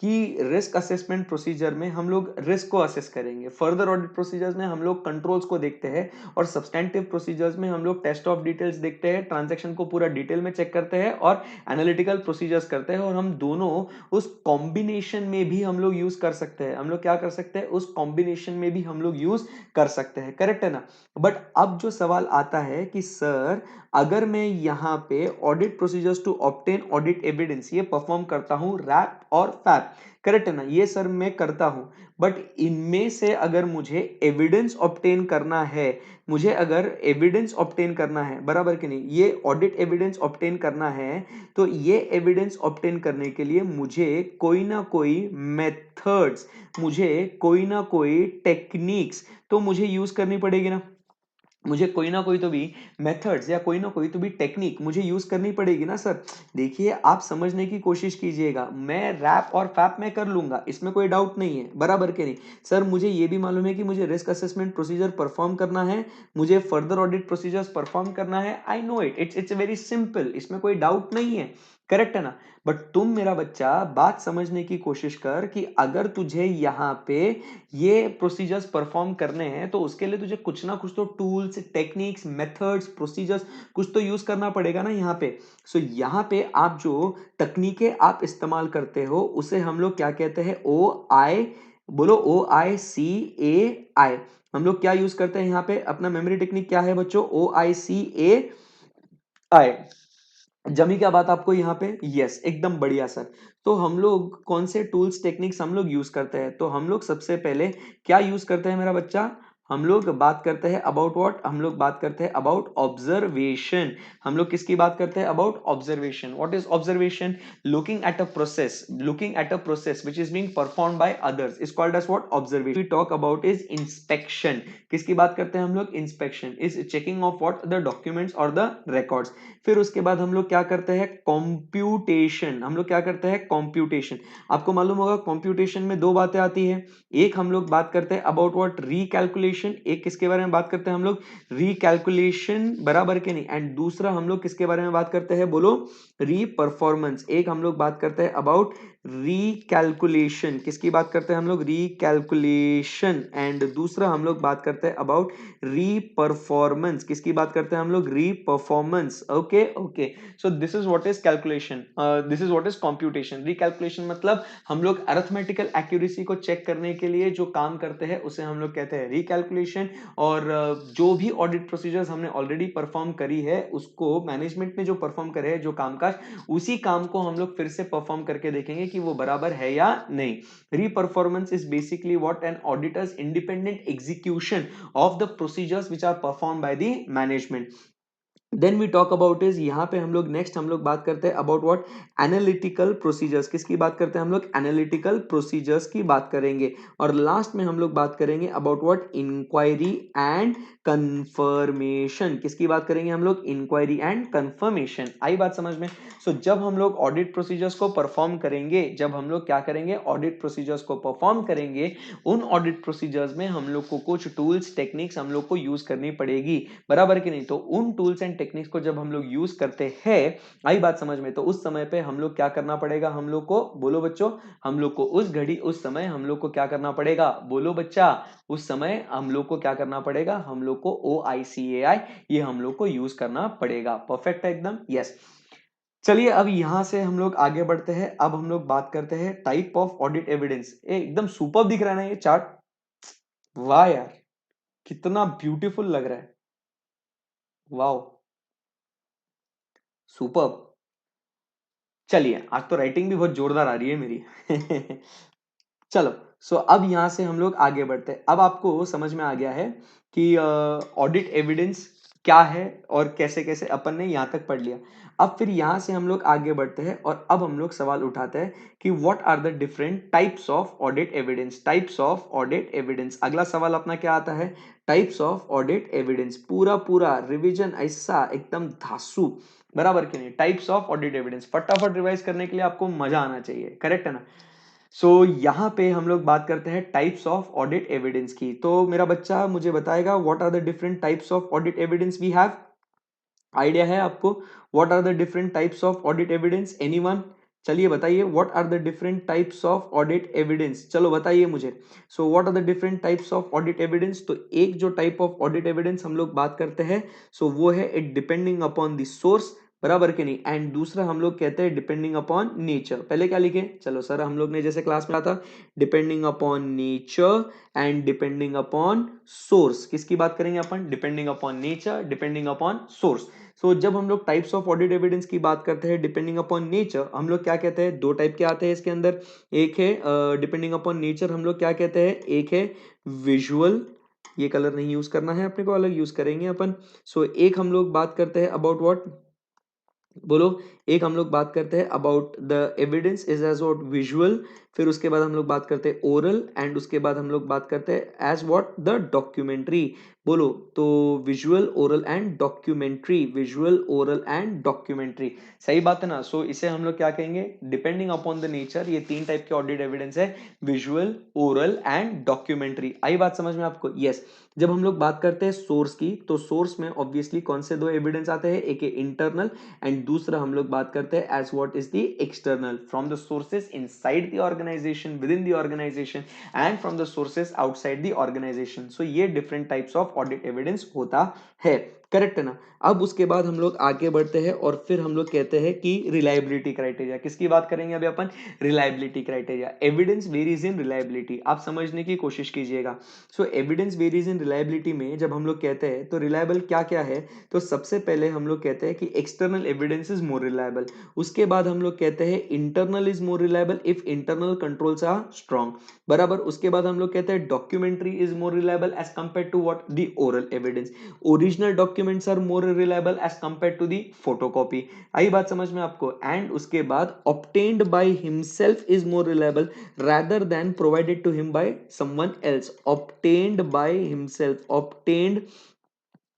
कि रिस्क असेसमेंट प्रोसीजर में हम लोग रिस्क को असेस करेंगे, फर्दर ऑडिट प्रोसीजर्स में हम लोग कंट्रोल्स को देखते हैं, और सब्सटेंटिव प्रोसीजर्स में हम लोग टेस्ट ऑफ डिटेल्स देखते हैं, ट्रांजैक्शन को पूरा डिटेल में चेक करते हैं और एनालिटिकल प्रोसीजर्स करते हैं, और हम दोनों उस कॉम्बिनेशन में भी हम लोग यूज कर सकते हैं। हम लोग क्या कर सकते हैं, उस कॉम्बिनेशन में भी हम लोग यूज कर सकते हैं, करेक्ट है ना। बट अब जो सवाल आता है कि सर अगर मैं यहां पे audit procedures to obtain audit evidence ये परफॉर्म करता हूं रैप और फैप, करेक्ट है ना, ये सर मैं करता हूं, बट इनमें से अगर मुझे एविडेंस ऑब्टेन करना है, मुझे अगर एविडेंस ऑब्टेन करना है, बराबर कि नहीं, ये ऑडिट एविडेंस ऑब्टेन करना है, तो ये एविडेंस ऑब्टेन करने के लिए मुझे कोई ना कोई मेथड्स, मुझे कोई ना कोई टेक्निक्स तो मुझे यूज करनी पड़ेगी ना, मुझे कोई ना कोई तो भी मेथड्स या कोई ना कोई तो भी टेक्निक मुझे यूज करनी पड़ेगी ना सर। देखिए आप समझने की कोशिश कीजिएगा, मैं रैप और फैप में कर लूंगा, इसमें कोई डाउट नहीं है, बराबर के नहीं। सर मुझे ये भी मालूम है कि मुझे रिस्क असेसमेंट प्रोसीजर परफॉर्म करना है, मुझे फर्दर ऑडिट प्रोसीजर्स परफॉर्म करना है, I know it, it's very simple, इसमें कोई डाउट नहीं है, करेक्ट है ना। बट तुम मेरा बच्चा बात समझने की कोशिश कर कि अगर तुझे यहाँ पे ये प्रोसीजर्स परफॉर्म करने हैं तो उसके लिए तुझे कुछ ना कुछ तो टूल्स, टेक्निक्स, मेथड्स, प्रोसीजर्स कुछ तो यूज करना पड़ेगा ना यहाँ पे। सो यहाँ पे आप जो तकनीकें आप इस्तेमाल करते हो उसे हम लोग क्या कहते हैं, ओ आई, बोलो OICAI। हम लोग क्या यूज करते हैं यहाँ पे, अपना मेमोरी टेक्निक क्या है बच्चों, OICAI। जमी क्या बात आपको यहाँ पे, यस एकदम बढ़िया सर। तो हम लोग कौन से टूल्स टेक्निक्स हम लोग यूज करते हैं, तो हम लोग सबसे पहले क्या यूज करते हैं मेरा बच्चा, हम लोग बात करते हैं अबाउट व्हाट, हम लोग बात करते हैं अबाउट ऑब्जर्वेशन। हम लोग किसकी बात करते हैं, about observation. What is observation, looking at a process, looking at a process which is being performed by others is called as what, observation. We talk about is inspection, किसकी बात करते हैं हम लोग, inspection is checking of what, the documents और the records. फिर उसके बाद हम लोग क्या करते हैं, कॉम्प्यूटेशन, हम लोग क्या करते हैं, कॉम्प्यूटेशन। आपको मालूम होगा कॉम्प्यूटेशन में दो बातें आती है, एक हम लोग बात करते हैं अबाउट व्हाट, रिकैलकुलेशन, एक किसके बारे में बात करते हैं हम लोग, रिकैलकुलेशन, बराबर के नहीं, एंड दूसरा हम लोग किसके बारे में बात करते हैं, बोलो, री परफॉर्मेंस। एक हम लोग बात करते हैं अबाउट रिकैलकुलेशन, किसकी बात करते हैं हम लोग, रिकैलकुलेशन, एंड दूसरा हम लोग बात करते हैं अबाउट री परफॉर्मेंस, किसकी बात करते हैं हम लोग, री performance. Okay okay, so this is what is calculation, this is what is computation. Recalculation मतलब हम लोग अरिथमेटिकल एक्यूरेसी को चेक करने के लिए जो काम करते हैं उसे हम लोग कहते हैं रिकैलकुलेशन। और जो भी ऑडिट प्रोसीजर्स हमने ऑलरेडी परफॉर्म करी है उसको मैनेजमेंट ने जो परफॉर्म करे है जो कामकाज, उसी काम को हम लोग फिर से परफॉर्म करके देखेंगे कि वो बराबर है या नहीं। री-परफॉर्मेंस is basically what an auditor's independent execution of the procedures which are performed by the management. Then we talk about is, यहाँ पे हम लोग नेक्स्ट हम लोग बात करते हैं अबाउट व्हाट, एनालिटिकल प्रोसीजर्स, किसकी बात करते हैं हम लोग, एनालिटिकल प्रोसीजर्स की बात करेंगे। और लास्ट में हम लोग बात करेंगे about what, inquiry and confirmation, किसकी बात करेंगे हम लोग, इंक्वायरी एंड कंफर्मेशन। आई बात समझ में। सो जब हम लोग ऑडिट प्रोसीजर्स को परफॉर्म करेंगे, जब हम लोग क्या करेंगे, ऑडिट प्रोसीजर्स को परफॉर्म करेंगे, उन ऑडिट प्रोसीजर्स में हम लोग को कुछ टूल्स टेक्निक्स हम लोग को यूज करनी पड़ेगी, बराबर कि नहीं। तो उन टूल्स एंड टेक्निक्स को जब हम लोग यूज करते हैं, आई बात समझ में, तो उस समय पे हम लोग क्या करना पड़ेगा, हम लोग को, बोलो बच्चों, हम लोग को उस घड़ी उस समय हम लोग को क्या करना पड़ेगा, बोलो बच्चा, उस समय हम लोग को क्या करना पड़ेगा, हम लोग को OICAI ये हम लोग को यूज करना पड़ेगा। परफेक्ट है एकदम, यस। चलिए अब यहां से हम लोग आगे बढ़ते हैं, अब हम लोग बात करते हैं टाइप ऑफ ऑडिट एविडेंस। एकदम सुपर दिख रहा है ना ये चार्ट, वाह यार, कितना ब्यूटीफुल लग रहा है, वाह, सुपर। चलिए आज तो राइटिंग भी बहुत जोरदार आ रही है मेरी चलो, सो अब यहां से हम लोग आगे बढ़ते हैं। अब आपको समझ में आ गया है कि ऑडिट एविडेंस क्या है और कैसे कैसे अपन ने यहां तक पढ़ लिया। अब फिर यहां से हम लोग आगे बढ़ते हैं और अब हम लोग सवाल उठाते हैं कि what are the different types of audit evidence, types of audit evidence. अगला सवाल अपना क्या आता है, टाइप्स ऑफ ऑडिट एविडेंस। पूरा पूरा रिवीजन ऐसा एकदम धांसू, बराबर कि नहीं, टाइप्स ऑफ ऑडिट एविडेंस फटाफट रिवाइज करने के लिए आपको मजा आना चाहिए, करेक्ट है ना। सो यहाँ पे हम लोग बात करते हैं टाइप्स ऑफ ऑडिट एविडेंस की। तो मेरा बच्चा मुझे बताएगा what are the different types of audit evidence we have, idea है आपको, what are the different types of audit evidence, anyone, चलिए बताइए what are the different types of audit evidence, चलो बताइए मुझे। So what are the different types of audit evidence, तो एक जो टाइप ऑफ ऑडिट एविडेंस हम लोग बात करते हैं सो वो है it depending upon the source, बराबर के नहीं, एंड दूसरा हम लोग कहते हैं डिपेंडिंग अपॉन नेचर। पहले क्या लिखे, चलो सर हम लोग ने जैसे क्लास में आता depending upon nature and depending upon source. किसकी बात करेंगे अपन, depending upon nature, depending upon source. So जब हम लोग टाइप्स ऑफ ऑडिट एविडेंस की बात करते हैं डिपेंडिंग अपॉन नेचर, हम लोग क्या कहते हैं, दो टाइप के आते हैं इसके अंदर। एक है डिपेंडिंग अपॉन नेचर हम लोग क्या कहते हैं, एक है विजुअल, ये कलर नहीं यूज करना है अपने को, अलग यूज करेंगे अपन। सो एक हम लोग बात करते हैं अबाउट व्हाट, बोलो, एक हम लोग बात करते हैं about the evidence is as what visual, फिर उसके बाद हम लोग बात करते हैं ओरल, एंड उसके बाद हम लोग बात करते हैं एज व्हाट द डॉक्यूमेंट्री। बोलो, तो visual, oral and documentary, visual, oral and documentary, सही बात है ना। सो इसे हम लोग क्या कहेंगे, डिपेंडिंग अपॉन द नेचर, ये तीन टाइप के ऑडिट एविडेंस है, विजुअल, ओरल एंड डॉक्यूमेंट्री। आई बात समझ में आपको, यस। जब हम लोग बात करते हैं सोर्स की, तो सोर्स में ऑब्वियसली कौन से दो एविडेंस आते हैं, एक है इंटरनल एंड दूसरा हम लोग बात करते हैं as what is the external, from the sources inside the organisation, with in the organisation and from the sources outside the organisation. So ये different types of audit evidence होता है, करेक्ट है ना। अब उसके बाद हम लोग आगे बढ़ते हैं और फिर हम लोग कहते हैं कि रिलायबिलिटी क्राइटेरिया, किसकी बात करेंगे अभी अपन, reliability criteria. Evidence varies in reliability, आप समझने की कोशिश कीजिएगा। So evidence varies in reliability में जब हम लोग कहते हैं तो रिलायबल क्या क्या है, तो सबसे पहले हम लोग कहते हैं कि external evidence is more reliable, उसके बाद हम लोग कहते हैं internal is more reliable if internal controls are strong, बराबर। उसके बाद हम लोग कहते हैं documentary is more reliable as compare to what the oral evidence, original documents are more reliable as compare to the photocopy. आई बात समझ में आपको। एंड उसके बाद obtained by himself is more reliable rather than provided to him by someone else, obtained by himself, obtained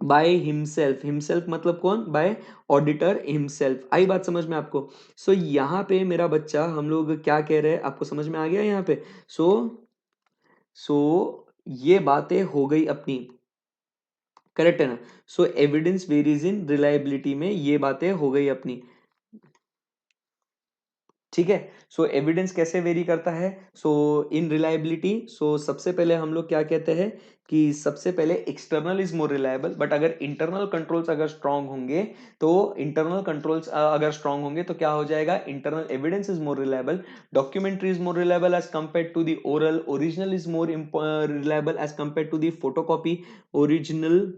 by himself, himself मतलब कौन, bye auditor himself. आई बात समझ में आपको। सो यहाँ पे मेरा बच्चा हम लोग क्या कह रहे हैं, आपको समझ में आ गया यहाँ पे। सो सो ये बातें हो गई अपनी, करेक्ट है ना। सो एविडेंस वेरीज इन रिलायबिलिटी में ये बातें हो गई अपनी, ठीक है। सो एविडेंस कैसे वेरी करता है, सो इन रिलायबिलिटी, सो सबसे पहले हम लोग क्या कहते हैं कि सबसे पहले external is more reliable, but अगर इंटरनल कंट्रोल्स अगर स्ट्रांग होंगे, तो इंटरनल कंट्रोल्स अगर स्ट्रांग होंगे तो क्या हो जाएगा, internal evidence is more reliable, documentary is more reliable as compare to the oral, original is more reliable as compare to the photocopy, original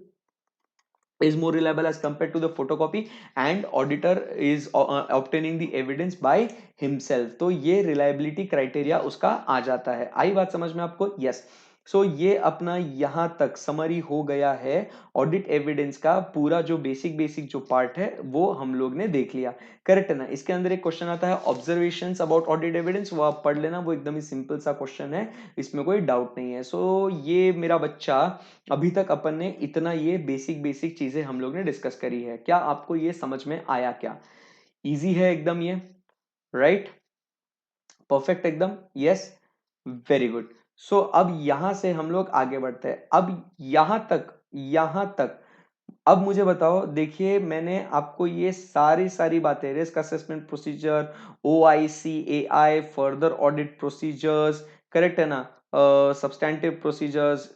is more reliable as compared to the photocopy, and auditor is obtaining the evidence by himself। तो ये reliability criteria उसका आ जाता है। आई बात समझ में आपको, yes. सो ये अपना यहां तक समरी हो गया है ऑडिट एविडेंस का पूरा, जो बेसिक बेसिक जो पार्ट है वो हम लोग ने देख लिया, करेक्ट है ना। इसके अंदर एक क्वेश्चन आता है ऑब्जर्वेशंस अबाउट ऑडिट एविडेंस, वो आप पढ़ लेना, वो एकदम ही सिंपल सा क्वेश्चन है, इसमें कोई डाउट नहीं है। सो ये मेरा बच्चा, अभी तक अपन ने इतना ये बेसिक बेसिक चीजें हम लोग ने डिस्कस करी है, क्या आपको ये समझ में आया क्या, इजी है एकदम ये, राइट, परफेक्ट एकदम, यस, वेरी गुड। सो अब यहां से हम लोग आगे बढ़ते हैं। अब यहां तक अब मुझे बताओ, देखिए मैंने आपको ये सारी सारी बातें, रिस्क असेसमेंट प्रोसीजर, ओ आई सी ए आई, फर्दर ऑडिट प्रोसीजर्स, करेक्ट है ना, सब्सटैंटिव प्रोसीजर्स,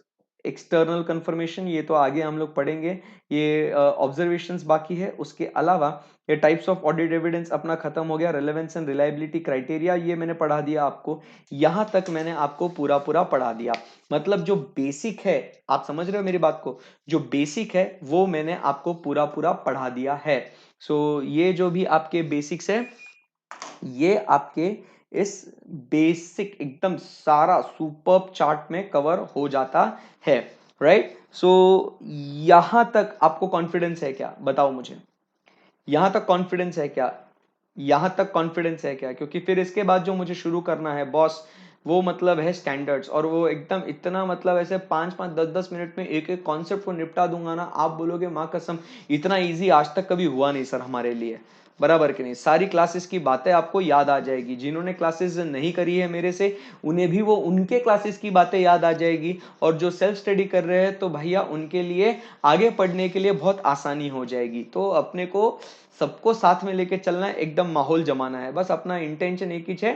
एक्सटर्नल कंफर्मेशन, ये तो आगे हम लोग पढ़ेंगे, ये ऑब्जर्वेशंस बाकी है। उसके अलावा ये टाइप्स ऑफ ऑडिट एविडेंस अपना खत्म हो गया, रेलेवेंस एंड रिलायबिलिटी क्राइटेरिया ये मैंने पढ़ा दिया आपको, यहां तक मैंने आपको पूरा पूरा पढ़ा दिया। मतलब जो बेसिक है, आप समझ रहे हो मेरी बात को, जो बेसिक है वो मैंने आपको पूरा पूरा पढ़ा दिया है। सो ये जो भी आपके बेसिक्स है, ये आपके इस बेसिक एकदम सारा सुपर्ब चार्ट में कवर हो जाता है, राइट। सो यहां तक आपको कॉन्फिडेंस है क्या, बताओ मुझे, यहां तक कॉन्फिडेंस है क्या, यहां तक कॉन्फिडेंस है क्या, क्योंकि फिर इसके बाद जो मुझे शुरू करना है बॉस, वो मतलब है स्टैंडर्ड्स, और वो एकदम इतना मतलब ऐसे 5-5 10-10 मिनट में एक एक कॉन्सेप्ट को निपटा दूंगा ना, आप बोलोगे माँ कसम इतना इजी आज तक कभी हुआ नहीं सर हमारे लिए। बराबर कि नहीं? सारी क्लासेस की बातें आपको याद आ जाएगी, जिन्होंने क्लासेस नहीं करी है मेरे से उन्हें भी वो उनके क्लासेस की बातें याद आ जाएगी, और जो सेल्फ स्टडी कर रहे हैं तो भैया उनके लिए आगे पढ़ने के लिए बहुत आसानी हो जाएगी। तो अपने को सबको साथ में लेके चलना है, एकदम माहौल जमाना है, बस अपना इंटेंशन एक ही है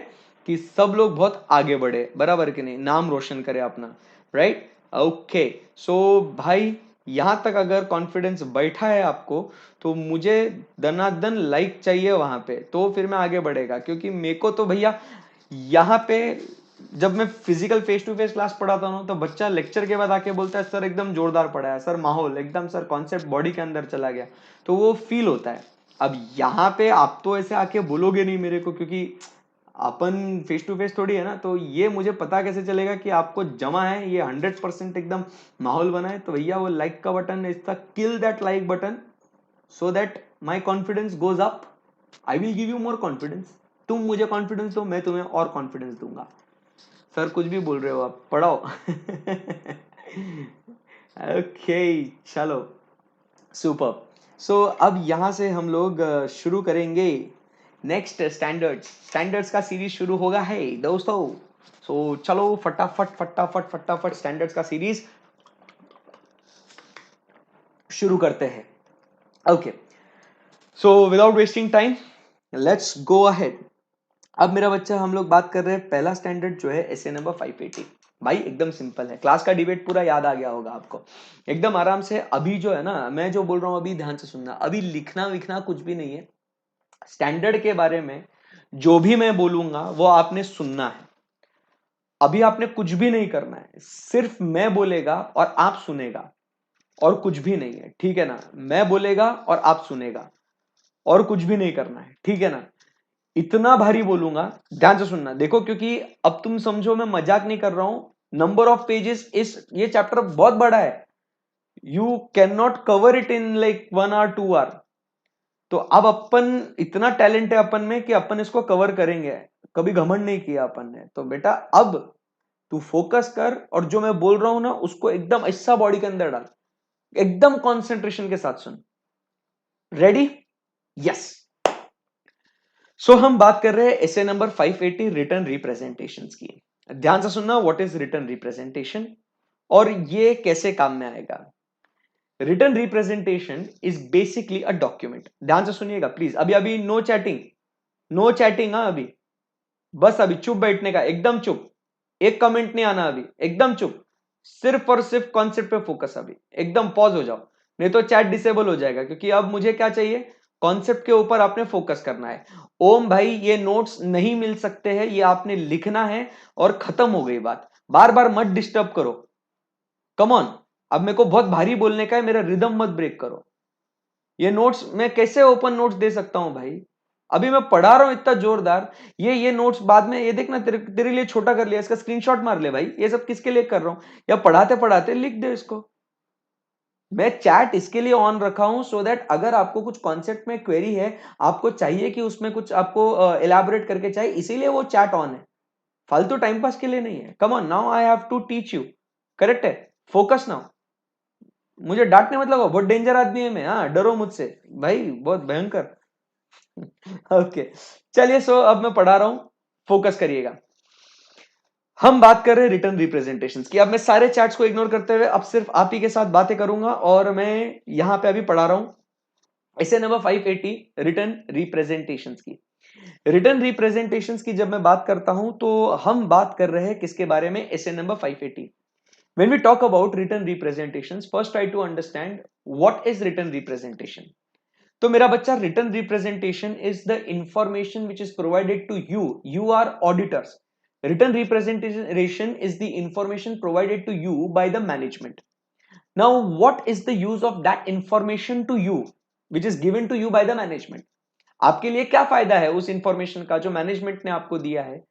कि सब लोग बहुत आगे बढ़े, बराबर कि नहीं? नाम रोशन करे अपना, राइट? ओके, सो भाई यहां तक अगर कॉन्फिडेंस बैठा है आपको, तो मुझे दनादन लाइक चाहिए वहां पे, तो फिर मैं आगे बढ़ेगा, क्योंकि मेरे को तो भैया यहाँ पे जब मैं physical face to face class पढ़ाता हूँ तो बच्चा लेक्चर के बाद आके बोलता है सर एकदम जोरदार पढ़ाया, सर माहौल एकदम, सर कॉन्सेप्ट बॉडी के अंदर चला गया, तो वो फील होता है। अब यहाँ पे आप तो ऐसे आके बोलोगे नहीं मेरे को, क्योंकि अपन फेस टू फेस थोड़ी है ना, तो ये मुझे पता कैसे चलेगा कि आपको जमा है ये 100% एकदम माहौल बना है। तो भैया वो लाइक का बटन है, इसका kill that like button, so that my confidence goes up, I will give you more confidence. तुम मुझे कॉन्फिडेंस दो, मैं तुम्हें और कॉन्फिडेंस दूंगा। सर कुछ भी बोल रहे हो आप, पढ़ाओ। ओके, चलो, सुपर। सो अब यहां से हम लोग शुरू करेंगे नेक्स्ट स्टैंडर्ड्स का सीरीज शुरू होगा है दोस्तों। सो चलो फटाफट फटाफट फटाफट स्टैंडर्ड्स का सीरीज शुरू करते हैं। Okay, so without wasting time let's go ahead. अब मेरा बच्चा हम लोग बात कर रहे हैं पहला स्टैंडर्ड जो है एसए नंबर 580। भाई एकदम सिंपल है, क्लास का डिबेट पूरा याद आ गया होगा आपको, एकदम आराम से। अभी जो है ना, मैं जो बोल रहा हूं अभी ध्यान से सुनना, अभी लिखना विखना कुछ भी नहीं है। स्टैंडर्ड के बारे में जो भी मैं बोलूंगा वो आपने सुनना है। अभी आपने कुछ भी नहीं करना है, सिर्फ मैं बोलेगा और आप सुनेगा, और कुछ भी नहीं है, ठीक है ना? मैं बोलेगा और आप सुनेगा, और कुछ भी नहीं करना है, ठीक है ना? इतना भारी बोलूंगा, ध्यान से सुनना, देखो, क्योंकि अब तुम समझो मैं मजाक नहीं कर रहा हूं। नंबर ऑफ पेजेस, इस ये चैप्टर बहुत बड़ा है, you can not cover it in like 1 hour 2 hour. तो अब अपन इतना टैलेंट है अपन में कि अपन इसको कवर करेंगे, कभी घमंड नहीं किया अपन ने। तो बेटा अब तू फोकस कर, और जो मैं बोल रहा हूं ना उसको एकदम ऐसा बॉडी के अंदर डाल, एकदम कॉन्सेंट्रेशन के साथ सुन। रेडी? यस। सो हम बात कर रहे हैं एसे नंबर 580 रिटर्न रिप्रेजेंटेशंस की। ध्यान से सुनना, व्हाट इज रिटर्न रिप्रेजेंटेशन और ये कैसे काम में आएगा। Return representation is basically a document. ध्यान से सुनिएगा प्लीज, अभी अभी नो चैटिंग, नो चैटिंग। हाँ अभी बस अभी चुप बैठने का, एकदम चुप, एक कमेंट नहीं आना अभी, एकदम चुप, सिर्फ और सिर्फ कॉन्सेप्ट पे फोकस। अभी एकदम पॉज हो जाओ, नहीं तो चैट डिसेबल हो जाएगा, क्योंकि अब मुझे क्या चाहिए, कॉन्सेप्ट के ऊपर आपने फोकस करना है। ओम भाई ये नोट्स नहीं मिल सकते हैं, ये आपने लिखना है और खत्म हो गई बात, बार बार मत डिस्टर्ब करो। कम ऑन, अब मेरे को बहुत भारी बोलने का है, मेरा रिदम मत ब्रेक करो। ये नोट्स मैं कैसे ओपन नोट्स दे सकता हूं भाई, अभी मैं पढ़ा रहा हूं इतना जोरदार। ये नोट्स बाद में, ये देखना तेरे लिए छोटा कर लिया, इसका स्क्रीनशॉट मार ले भाई, ये सब किसके लिए कर रहा हूं, या पढ़ाते पढ़ाते लिख दे इसको। मैं चैट इसके लिए ऑन रखा हूं सो दैट अगर आपको कुछ कॉन्सेप्ट में क्वेरी है, आपको चाहिए कि उसमें कुछ आपको एलैबोरेट करके चाहिए, इसीलिए वो चैट ऑन है, फालतू टाइम पास के लिए नहीं है। Come on, now I have to teach you, correct है? Focus now. मुझे डांटने मत लगाओ, बहुत डेंजर आदमी है मैं, हाँ डरो मुझसे भाई, बहुत भयंकर। ओके, चलिए, सो अब मैं पढ़ा रहा हूं, फोकस करिएगा। हम बात कर रहे हैं रिटर्न रिप्रेजेंटेशंस की। अब मैं सारे चैट्स को इग्नोर करते हुए अब सिर्फ आप ही के साथ बातें करूंगा, और मैं यहां पे अभी पढ़ा रहा हूं ऐसे नंबर 580 रिटर्न रिप्रेजेंटेशंस की। रिटर्न रिप्रेजेंटेशंस की जब मैं बात करता हूं तो हम बात कर रहे हैं किसके बारे में, ऐसे number 580। When we talk about written representations, first try to understand what is written representation. तो मेरा बच्चा, written representation is the information which is provided to you. You are auditors. Written representation is the information provided to you by the management. Now, what is the use of that information to you, which is given to you by the management? आपके लिए क्या फायदा है उस information का जो management ने आपको दिया है?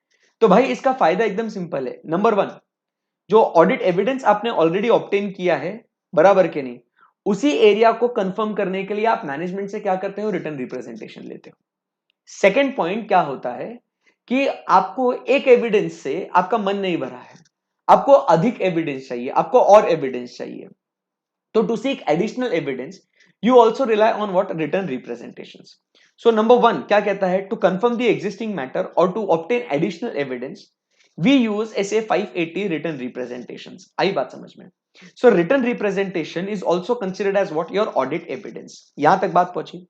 तो भाई इसका फायदा एकदम सिंपल है। नंबर 1, जो ऑडिट एविडेंस आपने ऑलरेडी ऑब्टेन किया है, बराबर के नहीं, उसी एरिया को कंफर्म करने के लिए आप मैनेजमेंट से क्या करते हो, रिटर्न रिप्रेजेंटेशन लेते हो। सेकंड पॉइंट क्या होता है कि आपको एक एविडेंस से आपका मन नहीं भरा है, आपको अधिक एविडेंस चाहिए, आपको और एविडेंस चाहिए। तो to seek additional evidence you also rely on what, written representations. So number one क्या कहता है, to confirm the existing matter और to obtain additional evidence we use SA 580 written representation. आई बात समझ में? So written representation is also considered as what, your audit evidence. यहां तक बात पहुंची।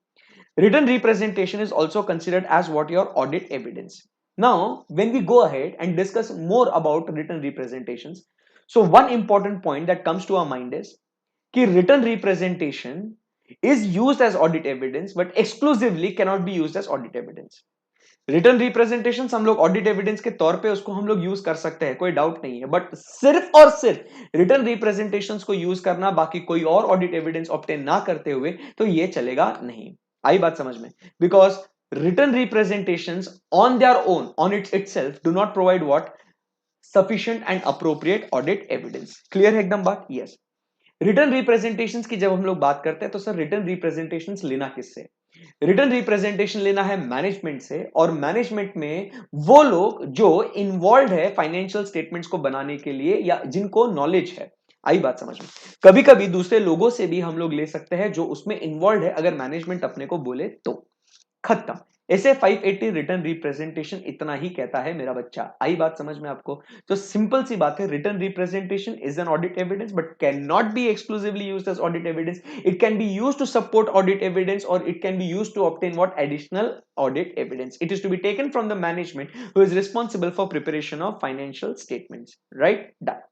Written representation is also considered as what, your audit evidence. Now, when we go ahead and discuss more about written representations, so one important point that comes to our mind is कि written representation is used as audit evidence but exclusively cannot be used as audit evidence. Written representation हम लोग audit evidence के तौर पे उसको हम लोग use कर सकते हैं, कोई डाउट नहीं है, बट सिर्फ और सिर्फ रिटर्न रिप्रेजेंटेशंस को यूज करना, बाकी कोई और ऑडिट एविडेंस ऑब्टेन ना करते हुए, तो ये चलेगा नहीं। आई बात समझ में? Because return representations on their own, on itself do not provide what, sufficient and appropriate audit evidence. Clear है एकदम बात? यस। रिटर्न रिप्रेजेंटेशंस की जब हम लोग बात करते हैं तो सर रिटर्न रिप्रेजेंटेशंस लेना किससे? रिटर्न रिप्रेजेंटेशन लेना है मैनेजमेंट से, और मैनेजमेंट में वो लोग जो इन्वॉल्व है फाइनेंशियल स्टेटमेंट्स को बनाने के लिए या जिनको नॉलेज है। आई बात समझ में? कभी कभी दूसरे लोगों से भी हम लोग ले सकते हैं जो उसमें इन्वॉल्व है, अगर मैनेजमेंट अपने को बोले तो। खत्म। ऐसे 580 रिटर्न रिप्रेजेंटेशन इतना ही कहता है मेरा बच्चा। आई बात समझ में आपको? तो सिंपल सी बात है, written representation is an audit evidence but can not be exclusively used as audit evidence. It can be used to support audit evidence और it can be used to obtain what, additional audit evidence. It is to be taken from the management who is responsible for preparation of financial statements. Right, done.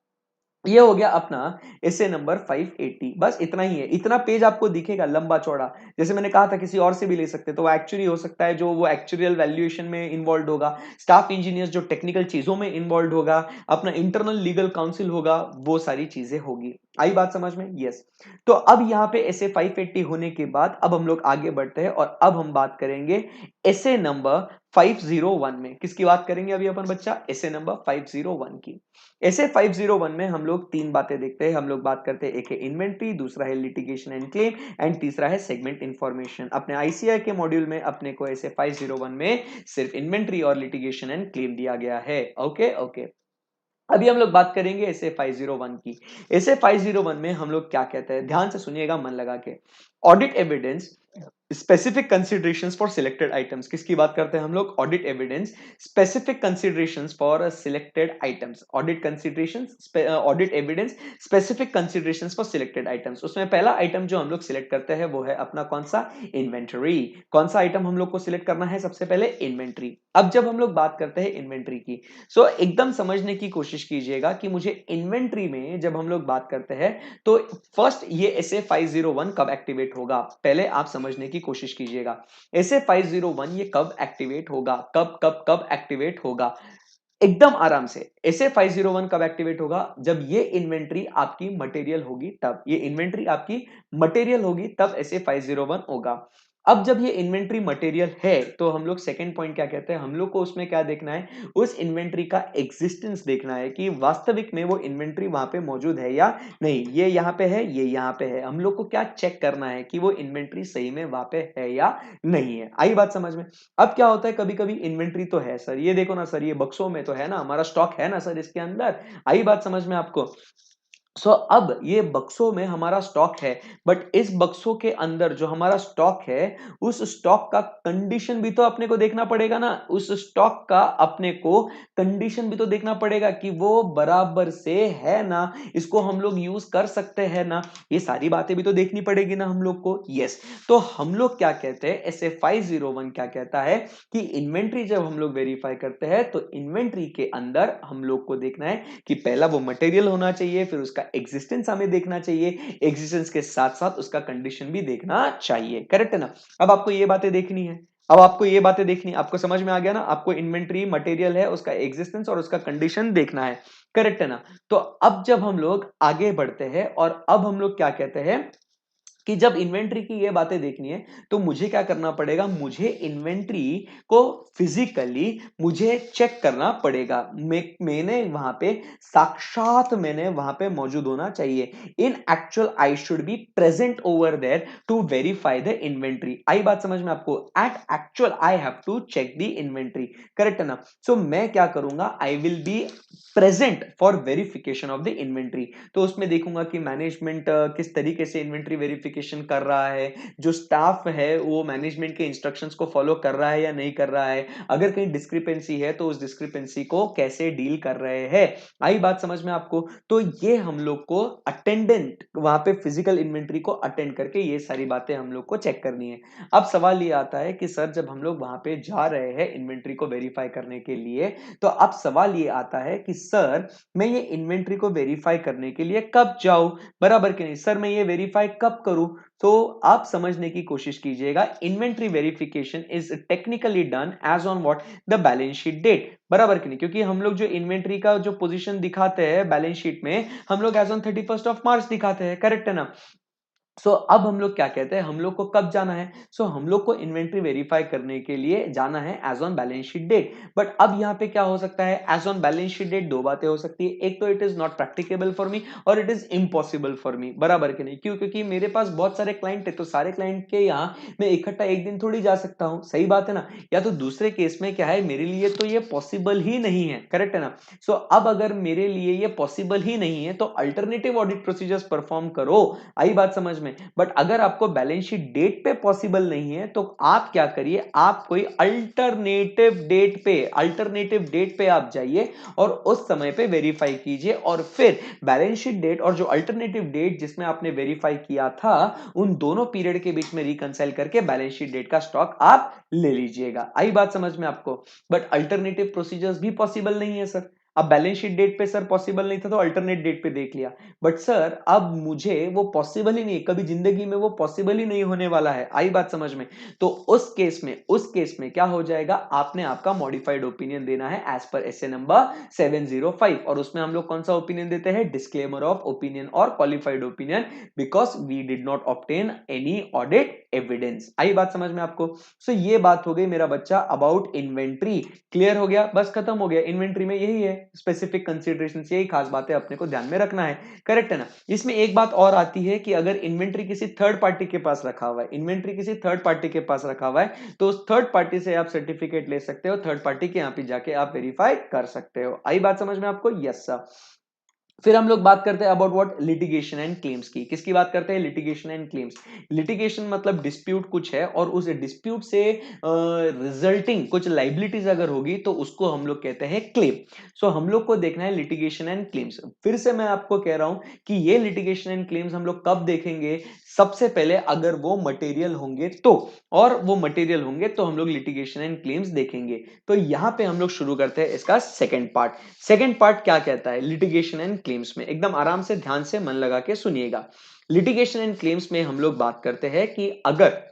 ये हो गया अपना एसे number 580। बस इतना ही है। इतना page आपको दिखेगा लंबा चौड़ा, जैसे मैंने कहा था किसी और से भी ले सकते, तो वो एक्चुअली हो सकता है जो वो एक्चुअल वैल्यूएशन में इन्वॉल्व होगा, स्टाफ इंजीनियर्स जो टेक्निकल चीजों में इन्वॉल्व होगा, अपना इंटरनल लीगल काउंसिल होगा, वो सारी चीजें होगी। आई बात समझ में? यस। तो अब यहाँ पे एसे 580 होने के बाद अब हम लोग आगे बढ़ते हैं और अब हम बात करेंगे एसे नंबर 501 में। किसकी बात करेंगे अभी अपन बच्चा? एसे नंबर 501 की। ऐसे 501 में हम लोग तीन बातें देखते हैं। हम लोग बात करते हैं, एक है इन्वेंट्री, दूसरा है लिटिगेशन एंड क्लेम, एंड तीसरा है सेगमेंट इंफॉर्मेशन। अपने आईसीआई के मॉड्यूल में अपने को ऐसे 501 में सिर्फ इन्वेंट्री और लिटिगेशन एंड क्लेम दिया गया है। Okay okay. अभी हम लोग बात करेंगे ऐसे 501 की। ऐसे 501 में हम लोग क्या कहते हैं, ध्यान से सुनिएगा मन लगा के। Audit evidence specific considerations for selected items. किसकी बात करते हैं हम लोग? Audit evidence specific considerations for selected items. Audit considerations, audit evidence specific considerations for selected items. उसमें पहला आइटम जो हम लोग सिलेक्ट करते हैं वो है अपना कौन सा? इन्वेंटरी। कौन सा आइटम हम लोग को सिलेक्ट करना है? सबसे पहले इन्वेंटरी। अब जब हम लोग बात करते हैं इन्वेंटरी की, सो एकदम समझने की कोशिश कीजिएगा कि मुझे इन्वेंटरी में जब हम लोग बात करते हैं तो फर्स्ट ये ऐसे 501 कब एक्टिवेट होगा, पहले आप समझने की कोशिश कीजिएगा। ऐसे 501 ये कब एक्टिवेट होगा? कब कब कब एक्टिवेट होगा? एकदम आराम से। ऐसे 501 कब एक्टिवेट होगा? जब ये इन्वेंट्री आपकी मटेरियल होगी तब। ये इन्वेंट्री आपकी मटेरियल होगी तब ऐसे 501 होगा। अब जब ये इन्वेंट्री मटेरियल है तो हम लोग सेकंड पॉइंट क्या कहते हैं, हम लोग को उसमें क्या देखना है? उस इन्वेंट्री का एग्जिस्टेंस देखना है कि वास्तविक में वो इन्वेंट्री वहां पे मौजूद है या नहीं। ये यहां पे है, ये यहां पे है। हम लोग को क्या चेक करना है कि वो इन्वेंट्री सही में वहां पे है या नहीं है। आई बात समझ में? अब क्या होता है, कभी कभी इन्वेंट्री तो है सर, ये देखो ना सर, ये बक्सों में तो है ना, हमारा स्टॉक है ना सर इसके अंदर। आई बात समझ में आपको? अब ये बक्सों में हमारा स्टॉक है, बट इस बक्सों के अंदर जो हमारा स्टॉक है उस स्टॉक का कंडीशन भी तो अपने को देखना पड़ेगा ना। उस स्टॉक का अपने को कंडीशन भी तो देखना पड़ेगा कि वो बराबर से है ना, इसको हम लोग यूज कर सकते हैं ना, ये सारी बातें भी तो देखनी पड़ेगी ना हम लोग को। यस। तो हम लोग क्या कहते हैं, ऐसे 501 क्या कहता है कि इन्वेंट्री जब हम लोग वेरीफाई करते हैं तो इन्वेंट्री के अंदर हम लोग को देखना है कि पहला वो मटेरियल होना चाहिए, फिर उसका एग्जिस्टेंस हमें देखना चाहिए, एग्जिस्टेंस के साथ साथ उसका कंडीशन भी देखना चाहिए। करेक्ट है ना? अब आपको ये बातें देखनी है। अब आपको ये बातें देखनी, आपको समझ में आ गया ना? आपको इन्वेंट्री मटेरियल है, उसका एग्जिस्टेंस और उसका कंडीशन देखना है। करेक्ट है ना? तो अब जब हम लोग आगे बढ़ते हैं और अब हम लोग क्या कहते हैं कि जब इन्वेंट्री की ये बातें देखनी है तो मुझे क्या करना पड़ेगा, मुझे इन्वेंट्री को फिजिकली मुझे चेक करना पड़ेगा। मैंने वहां पे साक्षात मैंने वहां पे मौजूद होना चाहिए। In actual I should be present over there to verify the inventory. आई बात समझ में आपको? At actual I have to check the inventory. Correct है ना? सो मैं क्या करूंगा, I will be present for verification of the inventory. तो उसमें देखूंगा कि मैनेजमेंट किस तरीके से इन्वेंट्री वेरिफिकेशन वेरिफिकेशन कर रहा है, जो स्टाफ है वो मैनेजमेंट के इंस्ट्रक्शंस को फॉलो कर रहा है या नहीं कर रहा है, अगर कहीं डिस्क्रिपेंसी है तो उस डिस्क्रिपेंसी को कैसे डील कर रहे हैं। आई बात समझ में आपको? तो ये हम लोग को अटेंडेंट वहां पे फिजिकल इन्वेंट्री को अटेंड करके ये सारी बातें हम लोग को चेक करनी है। अब सवाल ये आता है कि सर जब हम लोग वहां पे जा रहे हैं इन्वेंट्री को वेरीफाई करने के लिए, तो अब सवाल ये आता है कि सर मैं ये इन्वेंट्री को वेरीफाई करने के लिए कब जाऊं, बराबर कि नहीं? सर मैं ये वेरीफाई कब करूं? तो आप समझने की कोशिश कीजिएगा, inventory verification is technically done as on what, the balance sheet date, बराबर कि नहीं? क्योंकि हम लोग जो इन्वेंट्री का जो पोजीशन दिखाते हैं बैलेंस शीट में, हम लोग एज ऑन 31 मार्च दिखाते हैं, करेक्ट है ना? अब हम लोग क्या कहते हैं, हम लोग को कब जाना है? हम लोग को इन्वेंट्री वेरीफाई करने के लिए जाना है as on balance sheet date. But अब यहाँ पे क्या हो सकता है, as on balance sheet date दो बातें हो सकती है, एक तो it is not practicable for me और it is impossible for me, बराबर कि नहीं? क्यों? क्योंकि मेरे पास बहुत सारे क्लाइंट है, तो सारे क्लाइंट के यहाँ मैं इकट्ठा एक दिन थोड़ी जा सकता हूँ, सही बात है ना? या तो दूसरे केस में क्या है, मेरे लिए तो ये पॉसिबल ही नहीं है, करेक्ट है ना? अब अगर मेरे लिए ये पॉसिबल ही नहीं है तो अल्टरनेटिव ऑडिट प्रोसीजर्स परफॉर्म करो। आई बात समझ में? बट अगर आपको बैलेंस शीट डेट पे पॉसिबल नहीं है तो आप क्या करिए, आप कोई अल्टरनेटिव डेट पे आप जाइए और उस समय पे वेरीफाई कीजिए, और फिर बैलेंस शीट डेट और जो अल्टरनेटिव डेट जिसमें आपने वेरीफाई किया था, उन दोनों पीरियड के बीच में रिकंसाइल करके बैलेंस शीट डेट का स्टॉक आप ले लीजिएगा। आई बात समझ में आपको? बट अल्टरनेटिव प्रोसीजर्स भी पॉसिबल नहीं है सर। अब बैलेंस शीट डेट पे सर पॉसिबल नहीं था तो अल्टरनेट डेट पे देख लिया, बट सर अब मुझे वो पॉसिबल ही नहीं, कभी जिंदगी में वो पॉसिबल ही नहीं होने वाला है। आई बात समझ में? तो उस केस में क्या हो जाएगा, आपने आपका मॉडिफाइड ओपिनियन देना है एज पर एसए नंबर 705, और उसमें हम लोग कौन सा ओपिनियन देते हैं, डिस्क्लेमर ऑफ ओपिनियन और qualified opinion, because we did not obtain any audit evidence. आई बात समझ में आपको? ये बात हो गई मेरा बच्चा अबाउट इन्वेंट्री। क्लियर हो गया? बस खत्म हो गया। इन्वेंट्री में यही है, स्पेसिफिक कंसीडरेशन, यही खास बातें अपने को ध्यान में रखना है, करेक्ट है ना? इसमें एक बात और आती है कि अगर इन्वेंट्री किसी थर्ड पार्टी के पास रखा हुआ है, इन्वेंट्री किसी थर्ड पार्टी के पास रखा हुआ है, तो उस थर्ड पार्टी से आप सर्टिफिकेट ले सकते हो, थर्ड पार्टी के यहाँ पे जाके आप वेरीफाई कर सकते हो। आई बात समझ में आपको? Yes sir. फिर हम लोग बात करते हैं about what, litigation and claims की। किसकी बात करते हैं? Litigation and claims. लिटिगेशन मतलब डिस्प्यूट कुछ है और उस डिस्प्यूट से रिजल्टिंग कुछ लाइबिलिटीज अगर होगी तो उसको हम लोग कहते हैं क्लेम। हम लोग को देखना है लिटिगेशन एंड क्लेम्स। फिर से मैं आपको कह रहा हूं कि ये लिटिगेशन एंड क्लेम्स हम लोग कब देखेंगे, सबसे पहले अगर वो मटेरियल होंगे तो, और वो मटेरियल होंगे तो हम लोग लिटिगेशन एंड क्लेम्स देखेंगे। तो यहां पे हम लोग शुरू करते हैं इसका सेकंड पार्ट। सेकंड पार्ट क्या कहता है लिटिगेशन एंड क्लेम्स में, एकदम आराम से ध्यान से मन लगा के सुनिएगा। लिटिगेशन एंड क्लेम्स में हम लोग बात करते हैं कि अगर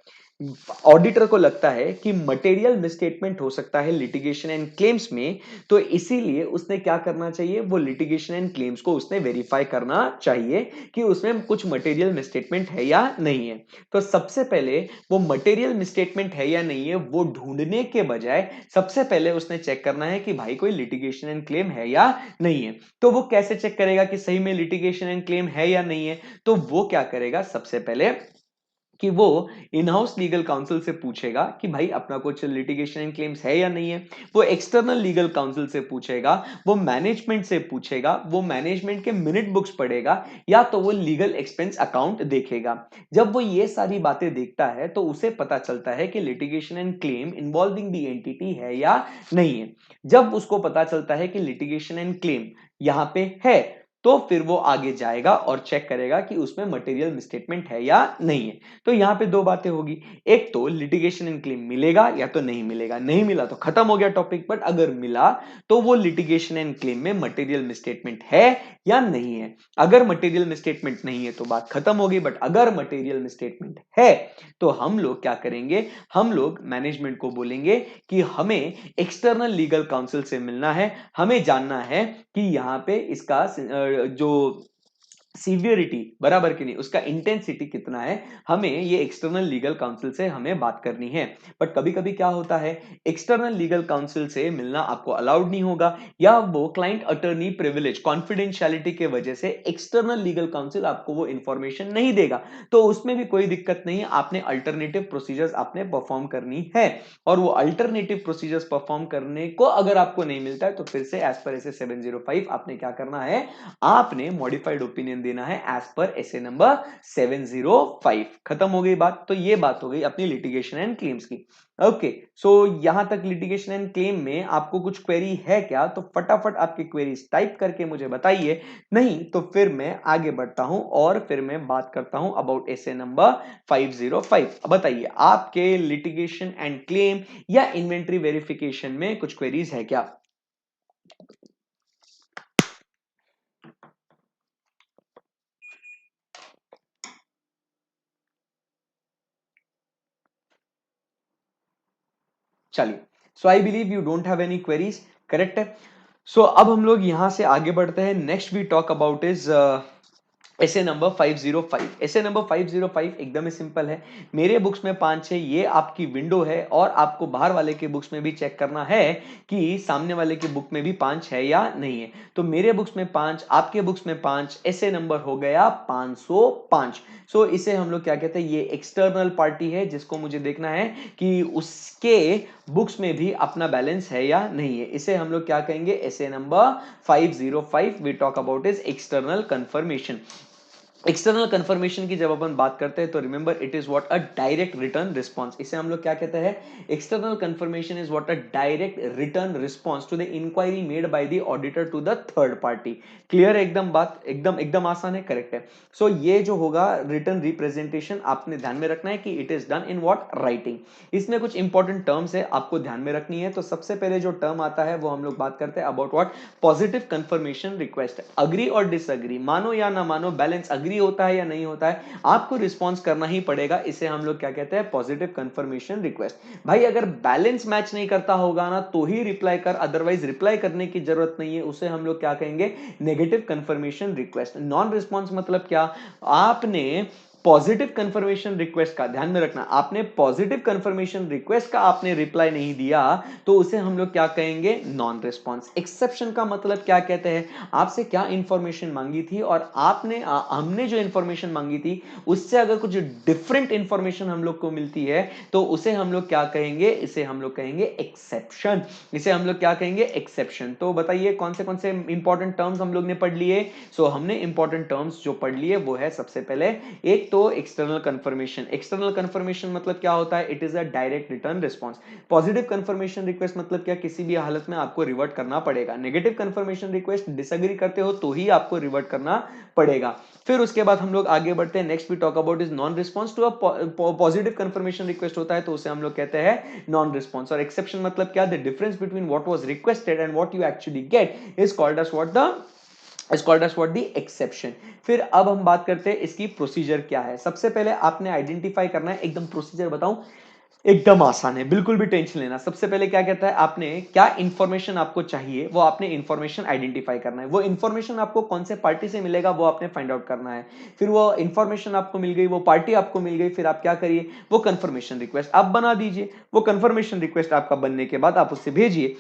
ऑडिटर को लगता है कि मटेरियल मिसस्टेटमेंट हो सकता है लिटिगेशन एंड क्लेम्स में, तो इसीलिए उसने क्या करना चाहिए, वो लिटिगेशन एंड क्लेम्स को उसने वेरीफाई करना चाहिए कि उसमें कुछ मटेरियल मिसस्टेटमेंट है या नहीं है। तो सबसे पहले वो मटेरियल मिसस्टेटमेंट है या नहीं है वो ढूंढने के बजाय सबसे पहले उसने चेक करना है कि भाई कोई लिटिगेशन एंड क्लेम है या नहीं है। तो वो कैसे चेक करेगा कि सही में लिटिगेशन एंड क्लेम है या नहीं है? तो वो क्या करेगा, सबसे पहले कि वो इन हाउस लीगल काउंसिल से पूछेगा कि भाई अपना कुछ लिटिगेशन एंड क्लेम्स है या नहीं है। वो एक्सटर्नल लीगल काउंसिल से पूछेगा, वो मैनेजमेंट से पूछेगा, वो मैनेजमेंट के मिनट बुक्स पढ़ेगा, या तो वो लीगल एक्सपेंस अकाउंट देखेगा। जब वो ये सारी बातें देखता है तो उसे पता चलता है कि litigation and claim involving the entity है या नहीं है। जब उसको पता चलता है कि लिटिगेशन एंड क्लेम यहां पे है, तो फिर वो आगे जाएगा और चेक करेगा कि उसमें मटेरियल मिसस्टेटमेंट है या नहीं है। तो यहां पे दो बातें होगी, एक तो लिटिगेशन एंड क्लेम मिलेगा या तो नहीं मिलेगा। नहीं मिला तो खत्म हो गया टॉपिक, बट अगर मिला तो वो लिटिगेशन एंड क्लेम में मटेरियल मिसस्टेटमेंट है या नहीं है। अगर मटेरियल मिसस्टेटमेंट नहीं है तो बात खत्म होगी, बट अगर मटेरियल मिसस्टेटमेंट है तो हम लोग क्या करेंगे, हम लोग मैनेजमेंट को बोलेंगे कि हमें एक्सटर्नल लीगल काउंसिल से मिलना है, हमें जानना है कि यहां पे इसका जो सीवियरिटी, बराबर की नहीं, उसका इंटेंसिटी कितना है, हमें ये एक्सटर्नल लीगल काउंसिल से हमें बात करनी है। बट कभी कभी क्या होता है, एक्सटर्नल लीगल काउंसिल से मिलना आपको अलाउड नहीं होगा, या वो क्लाइंट अटर्नी प्रिविलेज कॉन्फिडेंशियलिटी के वजह से एक्सटर्नल लीगल काउंसिल आपको वो इंफॉर्मेशन नहीं देगा। तो उसमें भी कोई दिक्कत नहीं है, आपने अल्टरनेटिव प्रोसीजर्स आपने परफॉर्म करनी है, और वो अल्टरनेटिव प्रोसीजर्स परफॉर्म करने को अगर आपको नहीं मिलता है तो फिर से एज पर एस 705 आपने क्या करना है, आपने मॉडिफाइड ओपिनियन देना है एज पर एसए नंबर 705। खत्म हो गई बात। तो ये बात हो गई अपनी लिटिगेशन एंड क्लेम्स की। ओके, सो यहां तक लिटिगेशन एंड क्लेम में आपको कुछ क्वेरी है क्या? तो फटाफट आपकी क्वेरीज टाइप करके मुझे बताइए, नहीं तो फिर मैं आगे बढ़ता हूं और फिर मैं बात करता हूं अबाउट एसए नंबर 505। बताइए आपके लिटिगेशन एंड क्लेम या इन्वेंटरी वेरिफिकेशन में कुछ क्वेरीज है क्या? चलिए, so I believe you don't have any queries, correct है। सो अब हम लोग यहां से आगे बढ़ते हैं। Next we talk about is SA number 505। SA number 505 एकदम ही सिंपल है। मेरे बुक्स में 5 है, ये आपकी विंडो है और आपको बाहर वाले के बुक्स में भी चेक करना है कि सामने वाले के बुक में भी 5 है या नहीं है। तो मेरे बुक्स में 5, आपके बुक्स में 5, ऐसे नंबर हो गया 505। सो इसे हम लोग क्या कहते हैं, ये एक्सटर्नल पार्टी है जिसको मुझे देखना है कि उसके बुक्स में भी अपना बैलेंस है या नहीं है। इसे हम लोग क्या कहेंगे, SA number 505 we talk about is external confirmation. External confirmation की जब अपन बात करते हैं तो remember it is what a direct return response. इसे हम लोग क्या कहते हैं, external confirmation is what a direct return response to the inquiry made by the auditor to the third party. Clear है एकदम बात, एकदम एकदम आसान है, करेक्ट है। सो ये जो होगा रिटर्न रिप्रेजेंटेशन, आपने ध्यान में रखना है कि it is done in what, writing. इसमें कुछ इंपॉर्टेंट टर्म्स है आपको ध्यान में रखनी है। तो सबसे पहले जो टर्म आता है वो हम लोग बात करते हैं about what, positive confirmation request. Agree और डिसअग्री, मानो या ना मानो, बैलेंस अग्री होता है या नहीं होता है, आपको रिस्पॉन्स करना ही पड़ेगा। इसे हम लोग क्या कहते हैं, पॉजिटिव कंफर्मेशन रिक्वेस्ट। भाई अगर बैलेंस मैच नहीं करता होगा ना तो ही रिप्लाई कर, अदरवाइज रिप्लाई करने की जरूरत नहीं है। उसे हम लोग क्या कहेंगे, negative confirmation request. Non response मतलब क्या, आपने पॉजिटिव कंफर्मेशन रिक्वेस्ट का, ध्यान में रखना, आपने पॉजिटिव कंफर्मेशन रिक्वेस्ट का आपने रिप्लाई नहीं दिया तो उसे हम लोग क्या कहेंगे, नॉन रिस्पॉन्स। एक्सेप्शन का मतलब क्या कहते हैं, आपसे क्या इंफॉर्मेशन मांगी थी और आपने हमने जो इंफॉर्मेशन मांगी थी उससे अगर कुछ डिफरेंट इंफॉर्मेशन हम लोग को मिलती है तो उसे हम लोग क्या कहेंगे, इसे हम लोग कहेंगे एक्सेप्शन। इसे हम लोग क्या कहेंगे, एक्सेप्शन। तो बताइए कौन से इंपॉर्टेंट टर्म्स हम लोग ने पढ़ लिए। सो हमने इंपॉर्टेंट टर्म्स जो पढ़ लिए वो है सबसे पहले, एक तो एक्सटर्नल कंफर्मेशन। एक्सटर्नल कंफर्मेशन मतलब क्या होता है, it is a direct return response. Positive confirmation request मतलब क्या, किसी भी हालत में आपको रिवर्ट करना पड़ेगा। नेगेटिव कंफर्मेशन रिक्वेस्ट, डिसएग्री करते हो तो ही आपको रिवर्ट करना पड़ेगा। फिर उसके बाद हम लोग आगे बढ़ते हैं। Next we talk about is non response to a positive confirmation request होता है तो उसे हम लोग कहते हैं नॉन रिस्पांस। और एक्सेप्शन मतलब क्या, the difference between what was requested and what you actually get is called as what the, is called as what the exception। फिर अब हम बात करते हैं इसकी प्रोसीजर क्या है। सबसे पहले आपने आइडेंटिफाई करना है, एकदम प्रोसीजर बताऊं, एकदम आसान है, बिल्कुल भी टेंशन लेना। सबसे पहले क्या कहता है, आपने क्या इंफॉर्मेशन आपको चाहिए वो आपने इंफॉर्मेशन आइडेंटिफाई करना है। वो इंफॉर्मेशन आपको कौन से पार्टी से मिलेगा वो आपने फाइंड आउट करना है। फिर वो इंफॉर्मेशन आपको मिल गई, वो पार्टी आपको मिल गई, फिर आप क्या करिए, वो कंफर्मेशन रिक्वेस्ट आप बना दीजिए। वो कंफर्मेशन रिक्वेस्ट आपका बनने के बाद आप उससे भेजिए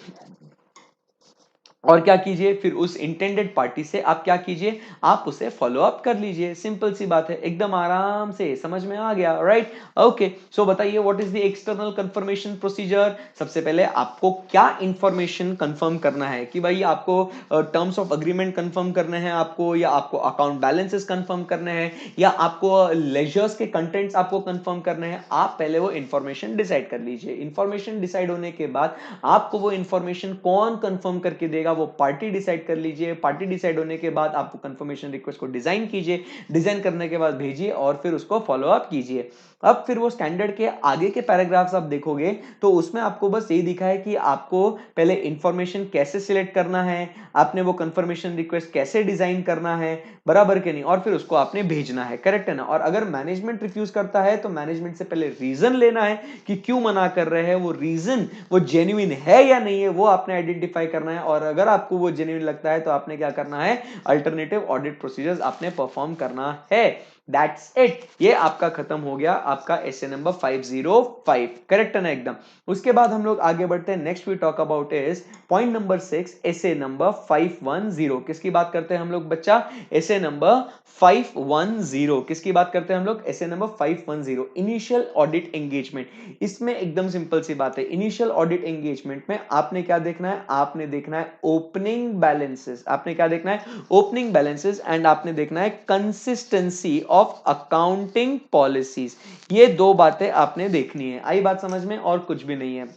और क्या कीजिए, फिर उस इंटेंडेड पार्टी से आप क्या कीजिए, आप उसे फॉलो अप कर लीजिए। सिंपल सी बात है, एकदम आराम से समझ में आ गया, राइट। ओके, सो बताइए what is the external confirmation procedure. सबसे पहले आपको क्या इंफॉर्मेशन कंफर्म करना है कि भाई आपको टर्म्स ऑफ अग्रीमेंट कंफर्म करने हैं आपको, या आपको अकाउंट बैलेंसेस कंफर्म करने हैं, या आपको लेजर्स के कंटेंट्स आपको कंफर्म करने हैं। आप पहले वो इंफॉर्मेशन डिसाइड कर लीजिए। इंफॉर्मेशन डिसाइड होने के बाद आपको वो इंफॉर्मेशन कौन कंफर्म करके देगा वो पार्टी डिसाइड कर लीजिए। पार्टी डिसाइड होने के बाद आपको कंफर्मेशन रिक्वेस्ट को डिजाइन कीजिए, डिजाइन करने के बाद भेजिए और फिर उसको फॉलो अप कीजिए। अब फिर वो स्टैंडर्ड के आगे के पैराग्राफ्स आप देखोगे तो उसमें आपको बस यही दिखा है कि आपको पहले इंफॉर्मेशन कैसे सिलेक्ट करना है, आपने वो कंफर्मेशन रिक्वेस्ट कैसे डिजाइन करना है, बराबर के नहीं, और फिर उसको आपने भेजना है, करेक्ट है ना। और अगर मैनेजमेंट रिफ्यूज करता है तो मैनेजमेंट से पहले रीजन लेना है कि क्यों मना कर रहे हैं, वो रीजन वो जेन्युइन है या नहीं है वो आपने आइडेंटिफाई करना है। और अगर आपको वो जेन्युइन लगता है तो आपने क्या करना है, अल्टरनेटिव ऑडिट प्रोसीजर्स आपने परफॉर्म करना है। दैट्स इट, ये आपका खत्म हो गया आपका एसे नंबर 505। करेक्ट है ना एकदम। उसके बाद हम लोग आगे बढ़ते हैं, next we talk about is point number 6, SA number 510। किसकी बात करते हैं हम लोग बच्चा? SA number 510। किसकी बात करते हैं हम लोग? SA number 510, initial audit engagement. इसमें एकदम सिंपल सी बात है, इनिशियल ऑडिट एंगेजमेंट में आपने क्या देखना है? आपने देखना है ओपनिंग बैलेंसेस। आपने क्या देखना है? Opening balances. एंड आपने देखना है कंसिस्टेंसी ऑफ अकाउंटिंग पॉलिसीज। ये दो बातें आपने देखनी है। आई बात समझ में? और कुछ भी नहीं है।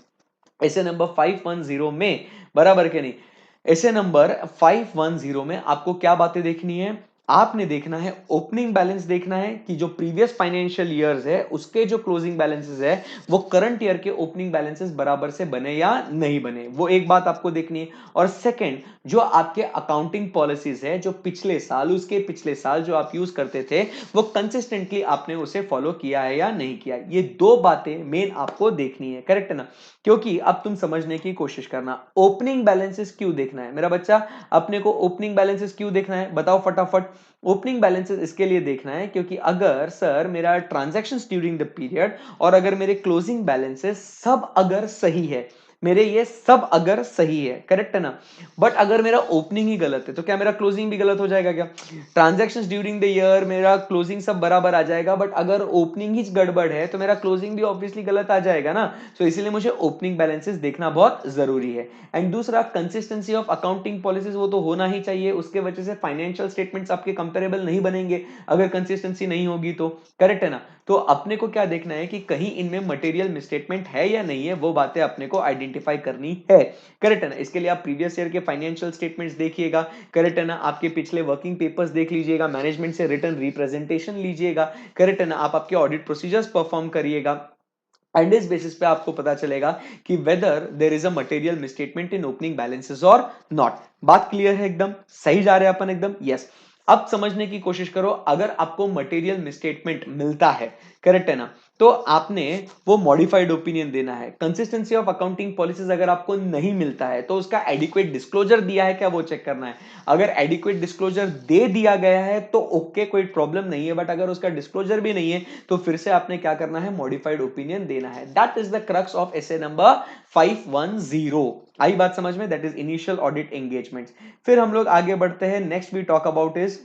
ऐसे नंबर 510 में, बराबर के नहीं, ऐसे नंबर 510 में आपको क्या बातें देखनी है? आपने देखना है ओपनिंग बैलेंस देखना है कि जो प्रीवियस फाइनेंशियल ईयर्स है उसके जो क्लोजिंग बैलेंसेस है वो करंट ईयर के ओपनिंग बैलेंसेस बराबर से बने या नहीं बने, वो एक बात आपको देखनी है। और सेकंड, जो आपके अकाउंटिंग पॉलिसीज है जो पिछले साल, उसके पिछले साल जो आप यूज करते थे वो कंसिस्टेंटली आपने उसे फॉलो किया है या नहीं किया। ये दो बातें मेन आपको देखनी है। करेक्ट है ना? क्योंकि अब तुम समझने की कोशिश करना, ओपनिंग बैलेंसेस क्यों देखना है मेरा बच्चा? अपने को ओपनिंग बैलेंसेस क्यों देखना है बताओ फटाफट। ओपनिंग बैलेंसेस इसके लिए देखना है क्योंकि अगर सर मेरा ट्रांजैक्शंस ड्यूरिंग द पीरियड और अगर मेरे क्लोजिंग बैलेंसेस सब अगर सही है, मेरे ये सब अगर सही है, करेक्ट है ना, बट अगर मेरा ओपनिंग ही गलत है तो क्या मेरा क्लोजिंग भी गलत हो जाएगा क्या? ट्रांजैक्शंस ड्यूरिंग द ईयर मेरा क्लोजिंग सब बराबर आ जाएगा, बट अगर ओपनिंग ही गड़बड़ है तो मेरा क्लोजिंग भी ऑब्वियसली गलत आ जाएगा ना। सो इसीलिए मुझे ओपनिंग बैलेंसेस देखना बहुत जरूरी है। एंड दूसरा, कंसिस्टेंसी ऑफ अकाउंटिंग पॉलिसीज, वो तो होना ही चाहिए, उसके वजह से फाइनेंशियल स्टेटमेंट्स आपके कंपेरेबल नहीं बनेंगे अगर कंसिस्टेंसी नहीं होगी तो। करेक्ट है ना? तो अपने को क्या देखना है कि कहीं इनमें मटेरियल मिसस्टेटमेंट है या नहीं है, वो बातें अपने को आइडेंटिफाई करनी है। करेक्ट है ना? इसके लिए आप प्रीवियस ईयर के फाइनेंशियल स्टेटमेंट्स देखिएगा। करेक्ट है ना? आपके पिछले वर्किंग पेपर्स देख लीजिएगा, मैनेजमेंट से रिटर्न रिप्रेजेंटेशन लीजिएगा। करेक्ट है ना? आप आपके ऑडिट प्रोसीजर्स परफॉर्म करिएगा एंड इस बेसिस पे आपको पता चलेगा कि whether there is a material misstatement in opening balances और नॉट। बात क्लियर है एकदम? सही जा रहे हैं अपन एकदम? यस। अब समझने की कोशिश करो, अगर आपको मटेरियल मिसस्टेटमेंट मिलता है, करेक्ट है ना, तो आपने वो मॉडिफाइड ओपिनियन देना है। कंसिस्टेंसी ऑफ अकाउंटिंग पॉलिसीज अगर आपको नहीं मिलता है तो उसका एडिक्वेट डिस्क्लोजर दिया है क्या, वो चेक करना है। अगर एडिक्वेट डिस्क्लोजर दे दिया गया है तो ओके, कोई प्रॉब्लम नहीं है, बट अगर उसका डिस्क्लोजर भी नहीं है तो फिर से आपने क्या करना है? मॉडिफाइड ओपिनियन देना है। That is the crux of SA number 510। आई बात समझ में? That is initial audit engagement. फिर हम लोग आगे बढ़ते हैं, next we talk about is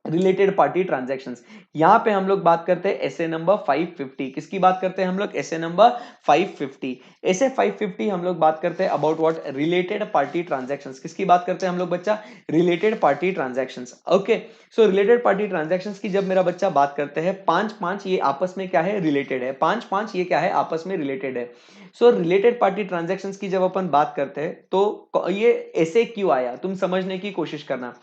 related party transactions. यहां पे हम लोग बात करते हैं एसे नंबर 550। किसकी बात करते हैं हम लोग? SA number 550। एसे 550 हम लोग बात करते हैं about what? Related party transactions. किसकी बात करते हैं हम लोग बच्चा? Related party transactions. ओके, सो रिलेटेड पार्टी ट्रांजैक्शंस की जब मेरा बच्चा बात करते हैं, पांच पांच ये आपस में क्या है? रिलेटेड है। पांच पांच ये क्या है? आपस में रिलेटेड है। सो रिलेटेड पार्टी ट्रांजैक्शंस की जब अपन बात करते हैं तो ये ऐसे क्यों आया, तुम समझने की कोशिश करना।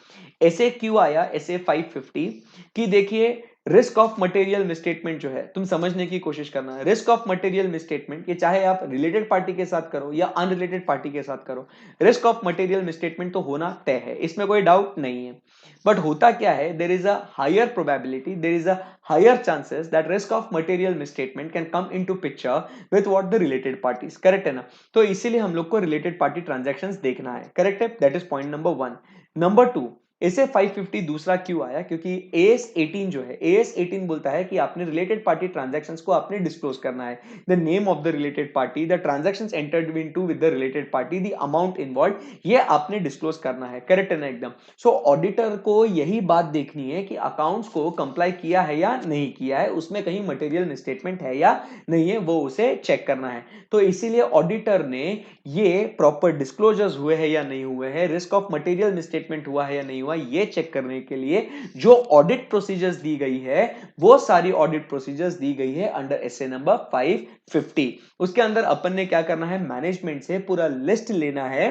ऐसे क्यों आया ऐसे 550 कि देखिए, रिस्क ऑफ मटेरियल मिसस्टेटमेंट जो है, तुम समझने की कोशिश करना। रिस्क ऑफ मटेरियल मिसस्टेटमेंट कि चाहे आप रिलेटेड पार्टी के साथ करो या अनरिलेटेड पार्टी के साथ करो, रिस्क ऑफ मटेरियल मिसस्टेटमेंट तो होना तय है, इसमें कोई डाउट नहीं है। बट होता क्या है, there is a higher probability, there is a higher chances that risk of material misstatement can come into picture with what the related parties. Correct है ना? तो इसीलिए हम लोग को रिलेटेड पार्टी ट्रांजैक्शंस देखना है। करेक्ट है? That is point number 1। Number 2, इसे 550 दूसरा क्यों आया? क्योंकि एएस 18 जो है, एएस 18 बोलता है कि आपने रिलेटेड पार्टी ट्रांजैक्शंस को आपने डिस्क्लोज करना है। The name of the related party, the transactions entered into with the related party, the amount involve, ये आपने डिस्क्लोज करना है। करेक्ट है ना एकदम? सो ऑडिटर को यही बात देखनी है कि अकाउंट्स को कंप्लाई किया है या नहीं किया है, उसमें कहीं मटेरियल मिसस्टेटमेंट है या नहीं है, वो उसे चेक करना है। तो इसीलिए ऑडिटर ने ये प्रॉपर डिस्क्लोजर्स हुए हैं या नहीं हुए हैं, रिस्क ऑफ मटेरियल मिसस्टेटमेंट हुआ है या नहीं हुआ, ये चेक करने के लिए जो ऑडिट प्रोसीजर्स दी गई है, वो सारी ऑडिट प्रोसीजर्स दी गई है अंडर एसए नंबर 550। उसके अंदर अपन ने क्या करना है? मैनेजमेंट से पूरा लिस्ट लेना है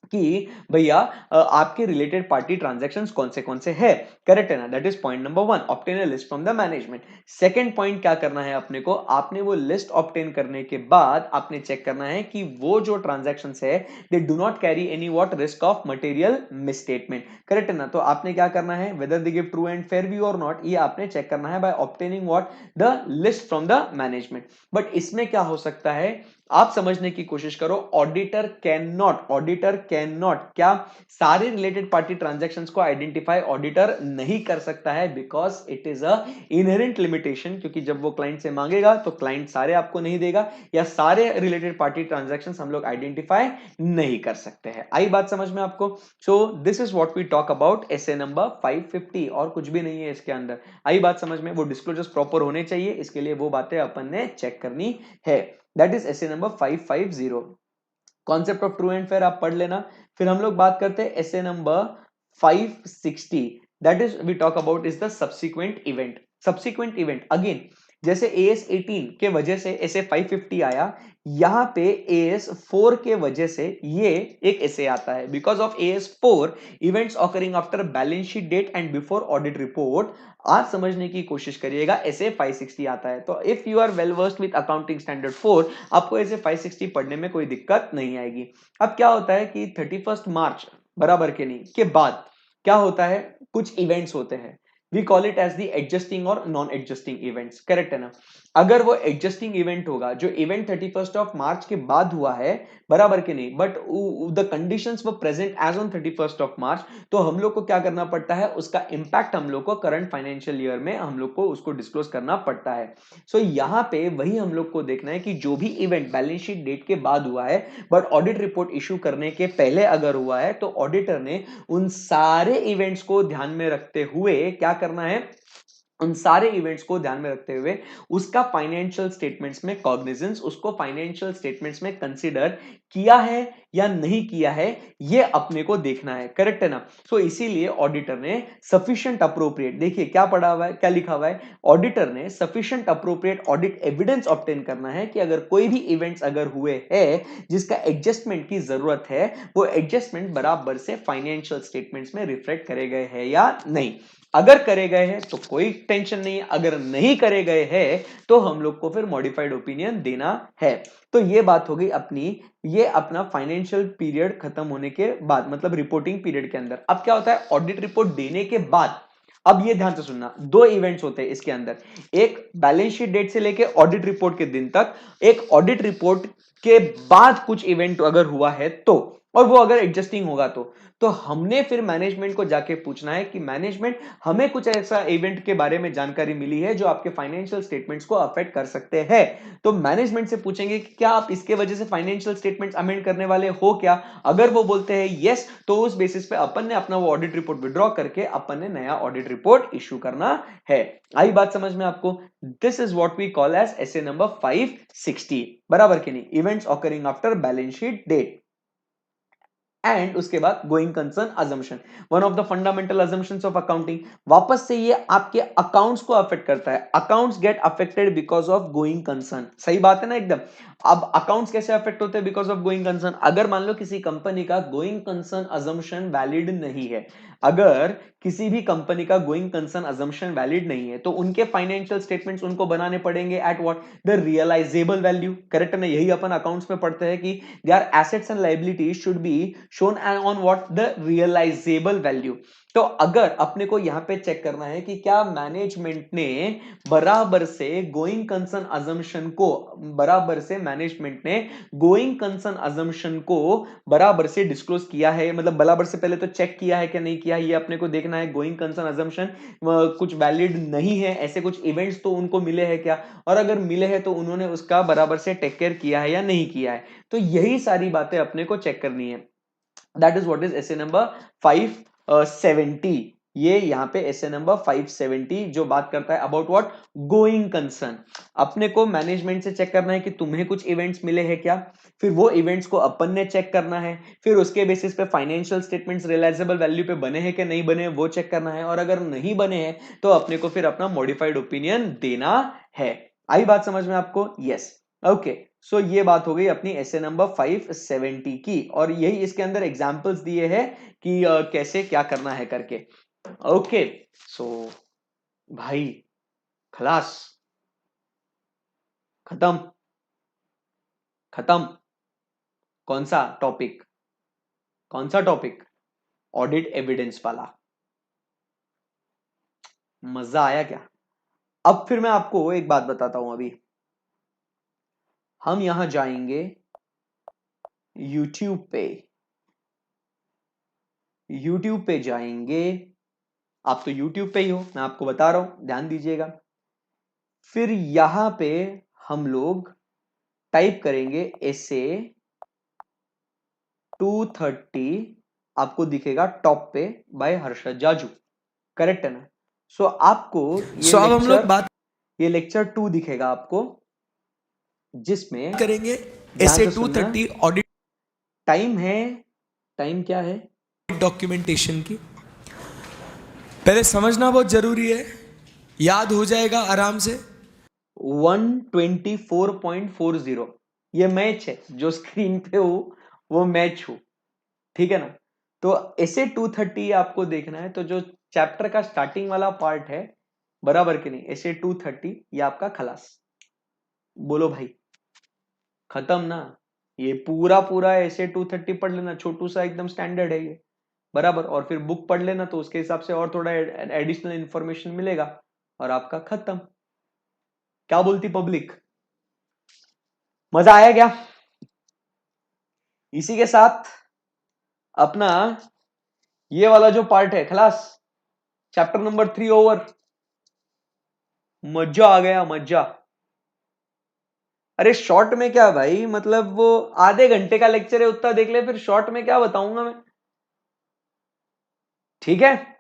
कि भैया आपके रिलेटेड पार्टी ट्रांजैक्शंस कौन से हैं। करेक्ट है ना? That is point number 1, obtain a list from the management. Second point क्या करना है अपने को? आपने वो लिस्ट ऑब्टेन करने के बाद आपने चेक करना है कि वो जो ट्रांजैक्शंस है they do not carry any what? Risk of material misstatement. Correct है ना? तो आपने क्या करना है? Whether they give true and fair view और नॉट, ये आपने चेक करना है by obtaining what? The list from the management. But इसमें क्या हो सकता है, आप समझने की कोशिश करो, ऑडिटर कैन नॉट क्या सारे रिलेटेड पार्टी ट्रांजैक्शंस को आइडेंटिफाई ऑडिटर नहीं कर सकता है, because it is a inherent limitation, क्योंकि जब वो क्लाइंट से मांगेगा तो क्लाइंट सारे आपको नहीं देगा, या सारे रिलेटेड पार्टी ट्रांजैक्शंस हम लोग आइडेंटिफाई नहीं कर सकते हैं। आई बात समझ में आपको? So this is what we talk about SA number 550, और कुछ भी नहीं है इसके अंदर। आई बात समझ में? वो डिस्क्लोजर्स प्रॉपर होने चाहिए, इसके लिए वो बातें अपन ने चेक करनी है। That is SA number 550। Concept of true and fair आप पढ़ लेना। फिर हम लोग बात करते हैं SA number 560, that is we talk about is the subsequent event. Subsequent event again, जैसे एएस 18 के वजह से एसए 550 आया, यहां पे एएस 4 के वजह से ये एक एसए आता है। Because of AS 4 events occurring after balance sheet date and before audit report, आज समझने की कोशिश करिएगा, ऐसे 560 आता है। तो if you are well versed with accounting standard 4, आपको ऐसे 560 पढ़ने में कोई दिक्कत नहीं आएगी। अब क्या होता है कि 31 मार्च बराबर के नहीं के बाद क्या होता है, कुछ इवेंट्स होते हैं, we call it as the adjusting और नॉन एडजस्टिंग इवेंट्स, करेक्ट है ना? अगर वो एडजस्टिंग इवेंट होगा, जो इवेंट 31 ऑफ मार्च के बाद हुआ है, बराबर के नहीं, but the conditions were present as on 31 of March, तो हम लोग को क्या करना पड़ता है, उसका इंपैक्ट हम लोग को करंट फाइनेंशियल ईयर में हम लोग को उसको डिस्क्लोज करना पड़ता है। सो यहां पे वही हम लोग को देखना है कि जो भी इवेंट बैलेंस शीट डेट के बाद हुआ है बट ऑडिट रिपोर्ट इशू करने के पहले अगर हुआ है, तो ऑडिटर ने उन सारे इवेंट्स को ध्यान में रखते हुए क्या करना है, उन सारे इवेंट्स को ध्यान में रखते हुए उसका फाइनेंशियल स्टेटमेंट्स में कॉग्निजेंस, उसको फाइनेंशियल स्टेटमेंट्स में कंसीडर किया है या नहीं किया है, ये अपने को देखना है, करेक्ट है ना? सो इसीलिए ऑडिटर ने सफिशिएंट अप्रोप्रिएट, देखिए क्या पढ़ा हुआ है, क्या लिखा हुआ है, ऑडिटर ने sufficient appropriate audit evidence obtain करना है कि अगर कोई भी इवेंट्स अगर हुए हैं जिसका एडजस्टमेंट की जरूरत है, वो एडजस्टमेंट बराबर से फाइनेंशियल स्टेटमेंट्स में रिफ्लेक्ट करे गए हैं या नहीं। अगर करे गए हैं तो कोई टेंशन नहीं है, अगर नहीं करे गए हैं तो हम लोग को फिर मॉडिफाइड ओपिनियन देना है। तो ये बात हो गई अपनी, ये अपना फाइनेंशियल पीरियड खत्म होने के बाद, मतलब रिपोर्टिंग पीरियड के अंदर। अब क्या होता है, ऑडिट रिपोर्ट देने के बाद, अब ये ध्यान से सुनना, दो इवेंट्स होते हैं इसके अंदर, एक बैलेंस शीट डेट से लेके ऑडिट रिपोर्ट के दिन तक, एक ऑडिट रिपोर्ट के बाद कुछ इवेंट अगर हुआ है तो, और वो अगर एडजस्टिंग होगा तो हमने फिर मैनेजमेंट को जाके पूछना है कि मैनेजमेंट, हमें कुछ ऐसा इवेंट के बारे में जानकारी मिली है जो आपके फाइनेंशियल स्टेटमेंट्स को अफेक्ट कर सकते हैं। तो मैनेजमेंट से पूछेंगे कि क्या आप इसके वजह से फाइनेंशियल स्टेटमेंट्स अमेंड करने वाले हो क्या? अगर वो बोलते हैं यस, तो उस बेसिस पे अपन ने अपना वो ऑडिट रिपोर्ट विड्रॉ करके अपन ने नया ऑडिट रिपोर्ट इश्यू करना है। आई बात समझ में आपको? This is what we call as SA number 560, बराबर के नहीं, events occurring after balance sheet date. And उसके बाद going concern assumption, one of the fundamental assumptions of accounting. वापस से ये आपके अकाउंट्स को अफेक्ट करता है, accounts get affected because of going concern. सही बात है ना एकदम? अब अकाउंट्स कैसे अफेक्ट होते हैं बिकॉज ऑफ गोइंग कंसर्न? अगर मान लो किसी कंपनी का गोइंग कंसर्न अजम्पशन वैलिड नहीं है, अगर किसी भी कंपनी का गोइंग कंसर्न अजम्पशन वैलिड नहीं है, तो उनके फाइनेंशियल स्टेटमेंट्स उनको बनाने पड़ेंगे at what, the realisable value, correct है ना? यही अपन अकाउंट्स में पढ़ते हैं कि their assets and liabilities should be shown on what the realizable value। तो अगर अपने को यहां पे चेक करना है कि क्या मैनेजमेंट ने बराबर से गोइंग कंसर्न अजम्पशन को, बराबर से मैनेजमेंट ने गोइंग कंसर्न अजम्पशन को बराबर से डिस्क्लोज किया है, मतलब बराबर से पहले तो चेक किया है कि नहीं किया, ये अपने को देखना है। गोइंग कंसर्न अजम्पशन कुछ वैलिड नहीं है, ऐसे कुछ इवेंट्स तो उनको मिले हैं क्या, और अगर मिले हैं तो उन्होंने उसका बराबर से टेक केयर किया है या नहीं किया है। तो यही सारी बातें अपने को चेक करनी है। That is what is SA number 570। ये यहां पे एसए नंबर 570 जो बात करता है अबाउट व्हाट, गोइंग कंसर्न। अपने को मैनेजमेंट से चेक करना है कि तुम्हें कुछ इवेंट्स मिले हैं क्या, फिर वो इवेंट्स को अपन ने चेक करना है, फिर उसके बेसिस पे फाइनेंशियल स्टेटमेंट्स रियलाइजेबल वैल्यू पे बने हैं कि नहीं बने, वो चेक करना है, और अगर नहीं बने हैं तो अपने को फिर अपना मॉडिफाइड ओपिनियन देना है। आई बात समझ में आपको? Yes, okay. सो ये बात हो गई अपनी एसए नंबर 570 की, और यही इसके अंदर एग्जांपल्स दिए हैं कि कैसे क्या करना है करके। ओके, सो भाई खलास, खत्म, खत्म। कौन सा टॉपिक, कौन सा टॉपिक? ऑडिट एविडेंस वाला। मजा आया क्या? अब फिर मैं आपको एक बात बताता हूं अभी। हम यहां जाएंगे YouTube पे, YouTube पे जाएंगे। आप तो YouTube पे ही हो, मैं आपको बता रहा हूं, ध्यान दीजिएगा। फिर यहां पे हम लोग टाइप करेंगे एसे 230, आपको दिखेगा टॉप पे, बाय हर्षद जाजू, करेक्ट है ना। सो आपको ये अब हम लोग बात लेक्चर 2 दिखेगा आपको, जिसमें करेंगे ध्यान एसे से सुनना। 230 ऑडिट टाइम है, टाइम क्या है? डॉक्यूमेंटेशन की। पहले समझना बहुत जरूरी है, याद हो जाएगा आराम से। 124.40, ये मैच है, जो स्क्रीन पे हो वो मैच हो, ठीक है ना। तो ऐसे 230 आपको देखना है, तो जो चैप्टर का स्टार्टिंग वाला पार्ट है, बराबर कि नहीं, ऐसे 230 ये आपका खलास। बोलो भाई, खत्म ना। ये पूरा पूरा ऐसे 230 पढ़ लेना, छोटू सा एकदम स्टैंडर्ड है ये, बराबर। और फिर बुक पढ़ लेना, तो उसके हिसाब से और थोड़ा एडिशनल इंफॉर्मेशन मिलेगा, और आपका खत्म। क्या बोलती पब्लिक, मजा आया क्या? इसी के साथ अपना ये वाला जो पार्ट है खलास, चैप्टर नंबर 3 ओवर। मजा आ गया, मजा। अरे शॉर्ट में क्या भाई, मतलब वो आधे घंटे का लेक्चर है, उतना देख ले, फिर शॉर्ट में क्या बताऊंगा मैं, ठीक है।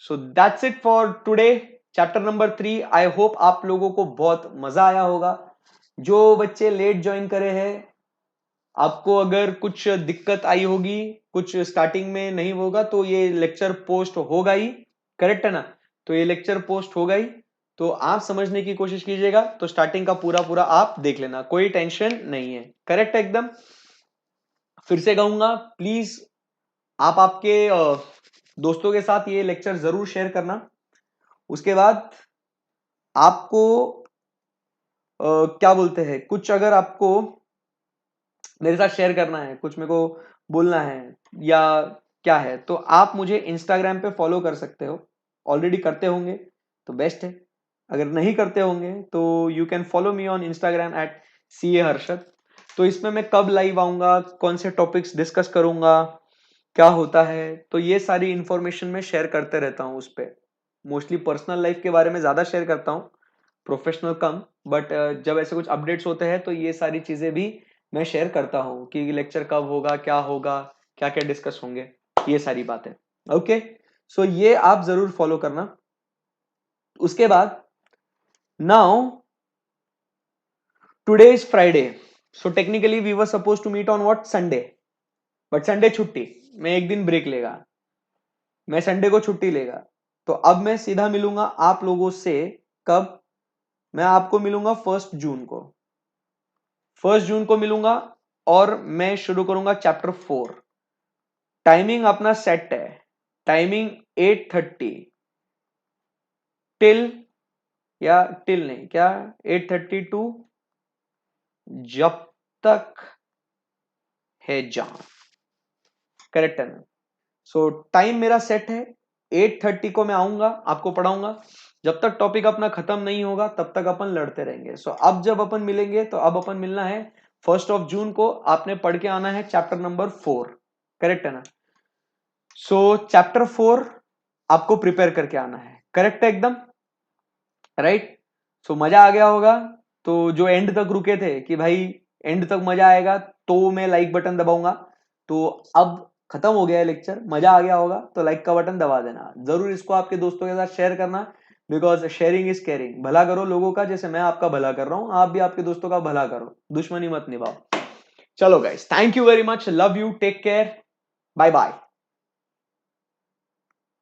So that's it for today, chapter number 3। I hope आप लोगों को बहुत मजा आया होगा। जो बच्चे लेट ज्वाइन करे हैं, आपको अगर कुछ दिक्कत आई होगी, कुछ स्टार्टिंग में नहीं होगा, तो ये लेक्चर पोस्ट होगा ही, करेक्ट है ना। तो ये लेक्चर पोस्ट होगा ही, तो आप समझने की कोशिश कीजिएगा। तो स्टार्टिंग का पूरा पूरा आप देख लेना, कोई टेंशन नहीं है, करेक्ट है एकदम। फिर से कहूंगा, प्लीज आप आपके दोस्तों के साथ ये लेक्चर जरूर शेयर करना। उसके बाद आपको क्या बोलते हैं, कुछ अगर आपको मेरे साथ शेयर करना है, कुछ मेरे को बोलना है या क्या है, तो आप मुझे इंस्टाग्राम पे फॉलो कर सकते हो। ऑलरेडी करते होंगे तो बेस्ट है, अगर नहीं करते होंगे तो you can follow me on Instagram at CA Harshad. तो इसमें मैं कब लाइव आऊंगा, कौन से टॉपिक्स डिस्कस करूंगा, क्या होता है, तो ये सारी इंफॉर्मेशन मैं शेयर करते रहता हूँ उस पर। मोस्टली पर्सनल लाइफ के बारे में ज्यादा शेयर करता हूँ, प्रोफेशनल कम। बट जब ऐसे कुछ अपडेट्स होते हैं, तो ये सारी चीजें भी मैं शेयर करता हूँ कि लेक्चर कब होगा, क्या क्या डिस्कस होंगे, ये सारी बातें। ओके, सो ये आप जरूर फॉलो करना। उसके बाद now today is Friday, so technically we were suppose to meet on what, Sunday. But Sunday छुट्टी, मैं एक दिन ब्रेक लेगा, मैं संडे को छुट्टी लेगा। तो अब मैं सीधा मिलूंगा आप लोगों से कब, मैं आपको मिलूंगा 1 जून को, 1 जून को मिलूंगा, और मैं शुरू करूंगा चैप्टर 4। टाइमिंग अपना सेट है, टाइमिंग 8:30 टिल, या टिल नहीं क्या, 8:30 टू जब तक है जान, करेक्ट है ना। सो टाइम मेरा सेट है, 8:30 को मैं आऊंगा, आपको पढ़ाऊंगा। जब तक टॉपिक अपना खत्म नहीं होगा, तब तक अपन लड़ते रहेंगे। सो अब जब अपन मिलेंगे, तो अब अपन मिलना है 1 जून को। आपने पढ़ के आना है चैप्टर नंबर 4, करेक्ट है ना। सो चैप्टर 4 आपको प्रिपेयर करके आना है, करेक्ट है एकदम, राइट। सो मजा आ गया होगा। तो जो एंड तक रुके थे कि भाई एंड तक मजा आएगा, तो मैं लाइक बटन दबाऊंगा। तो अब खत्म हो गया है लेक्चर, मजा आ गया होगा, तो लाइक का बटन दबा देना जरूर। इसको आपके दोस्तों के साथ शेयर करना, बिकॉज शेयरिंग इज केयरिंग। भला करो लोगों का, जैसे मैं आपका भला कर रहा हूं, आप भी आपके दोस्तों का भला करो, दुश्मनी मत निभाओ। चलो guys, thank you very much, love you, take care, bye bye.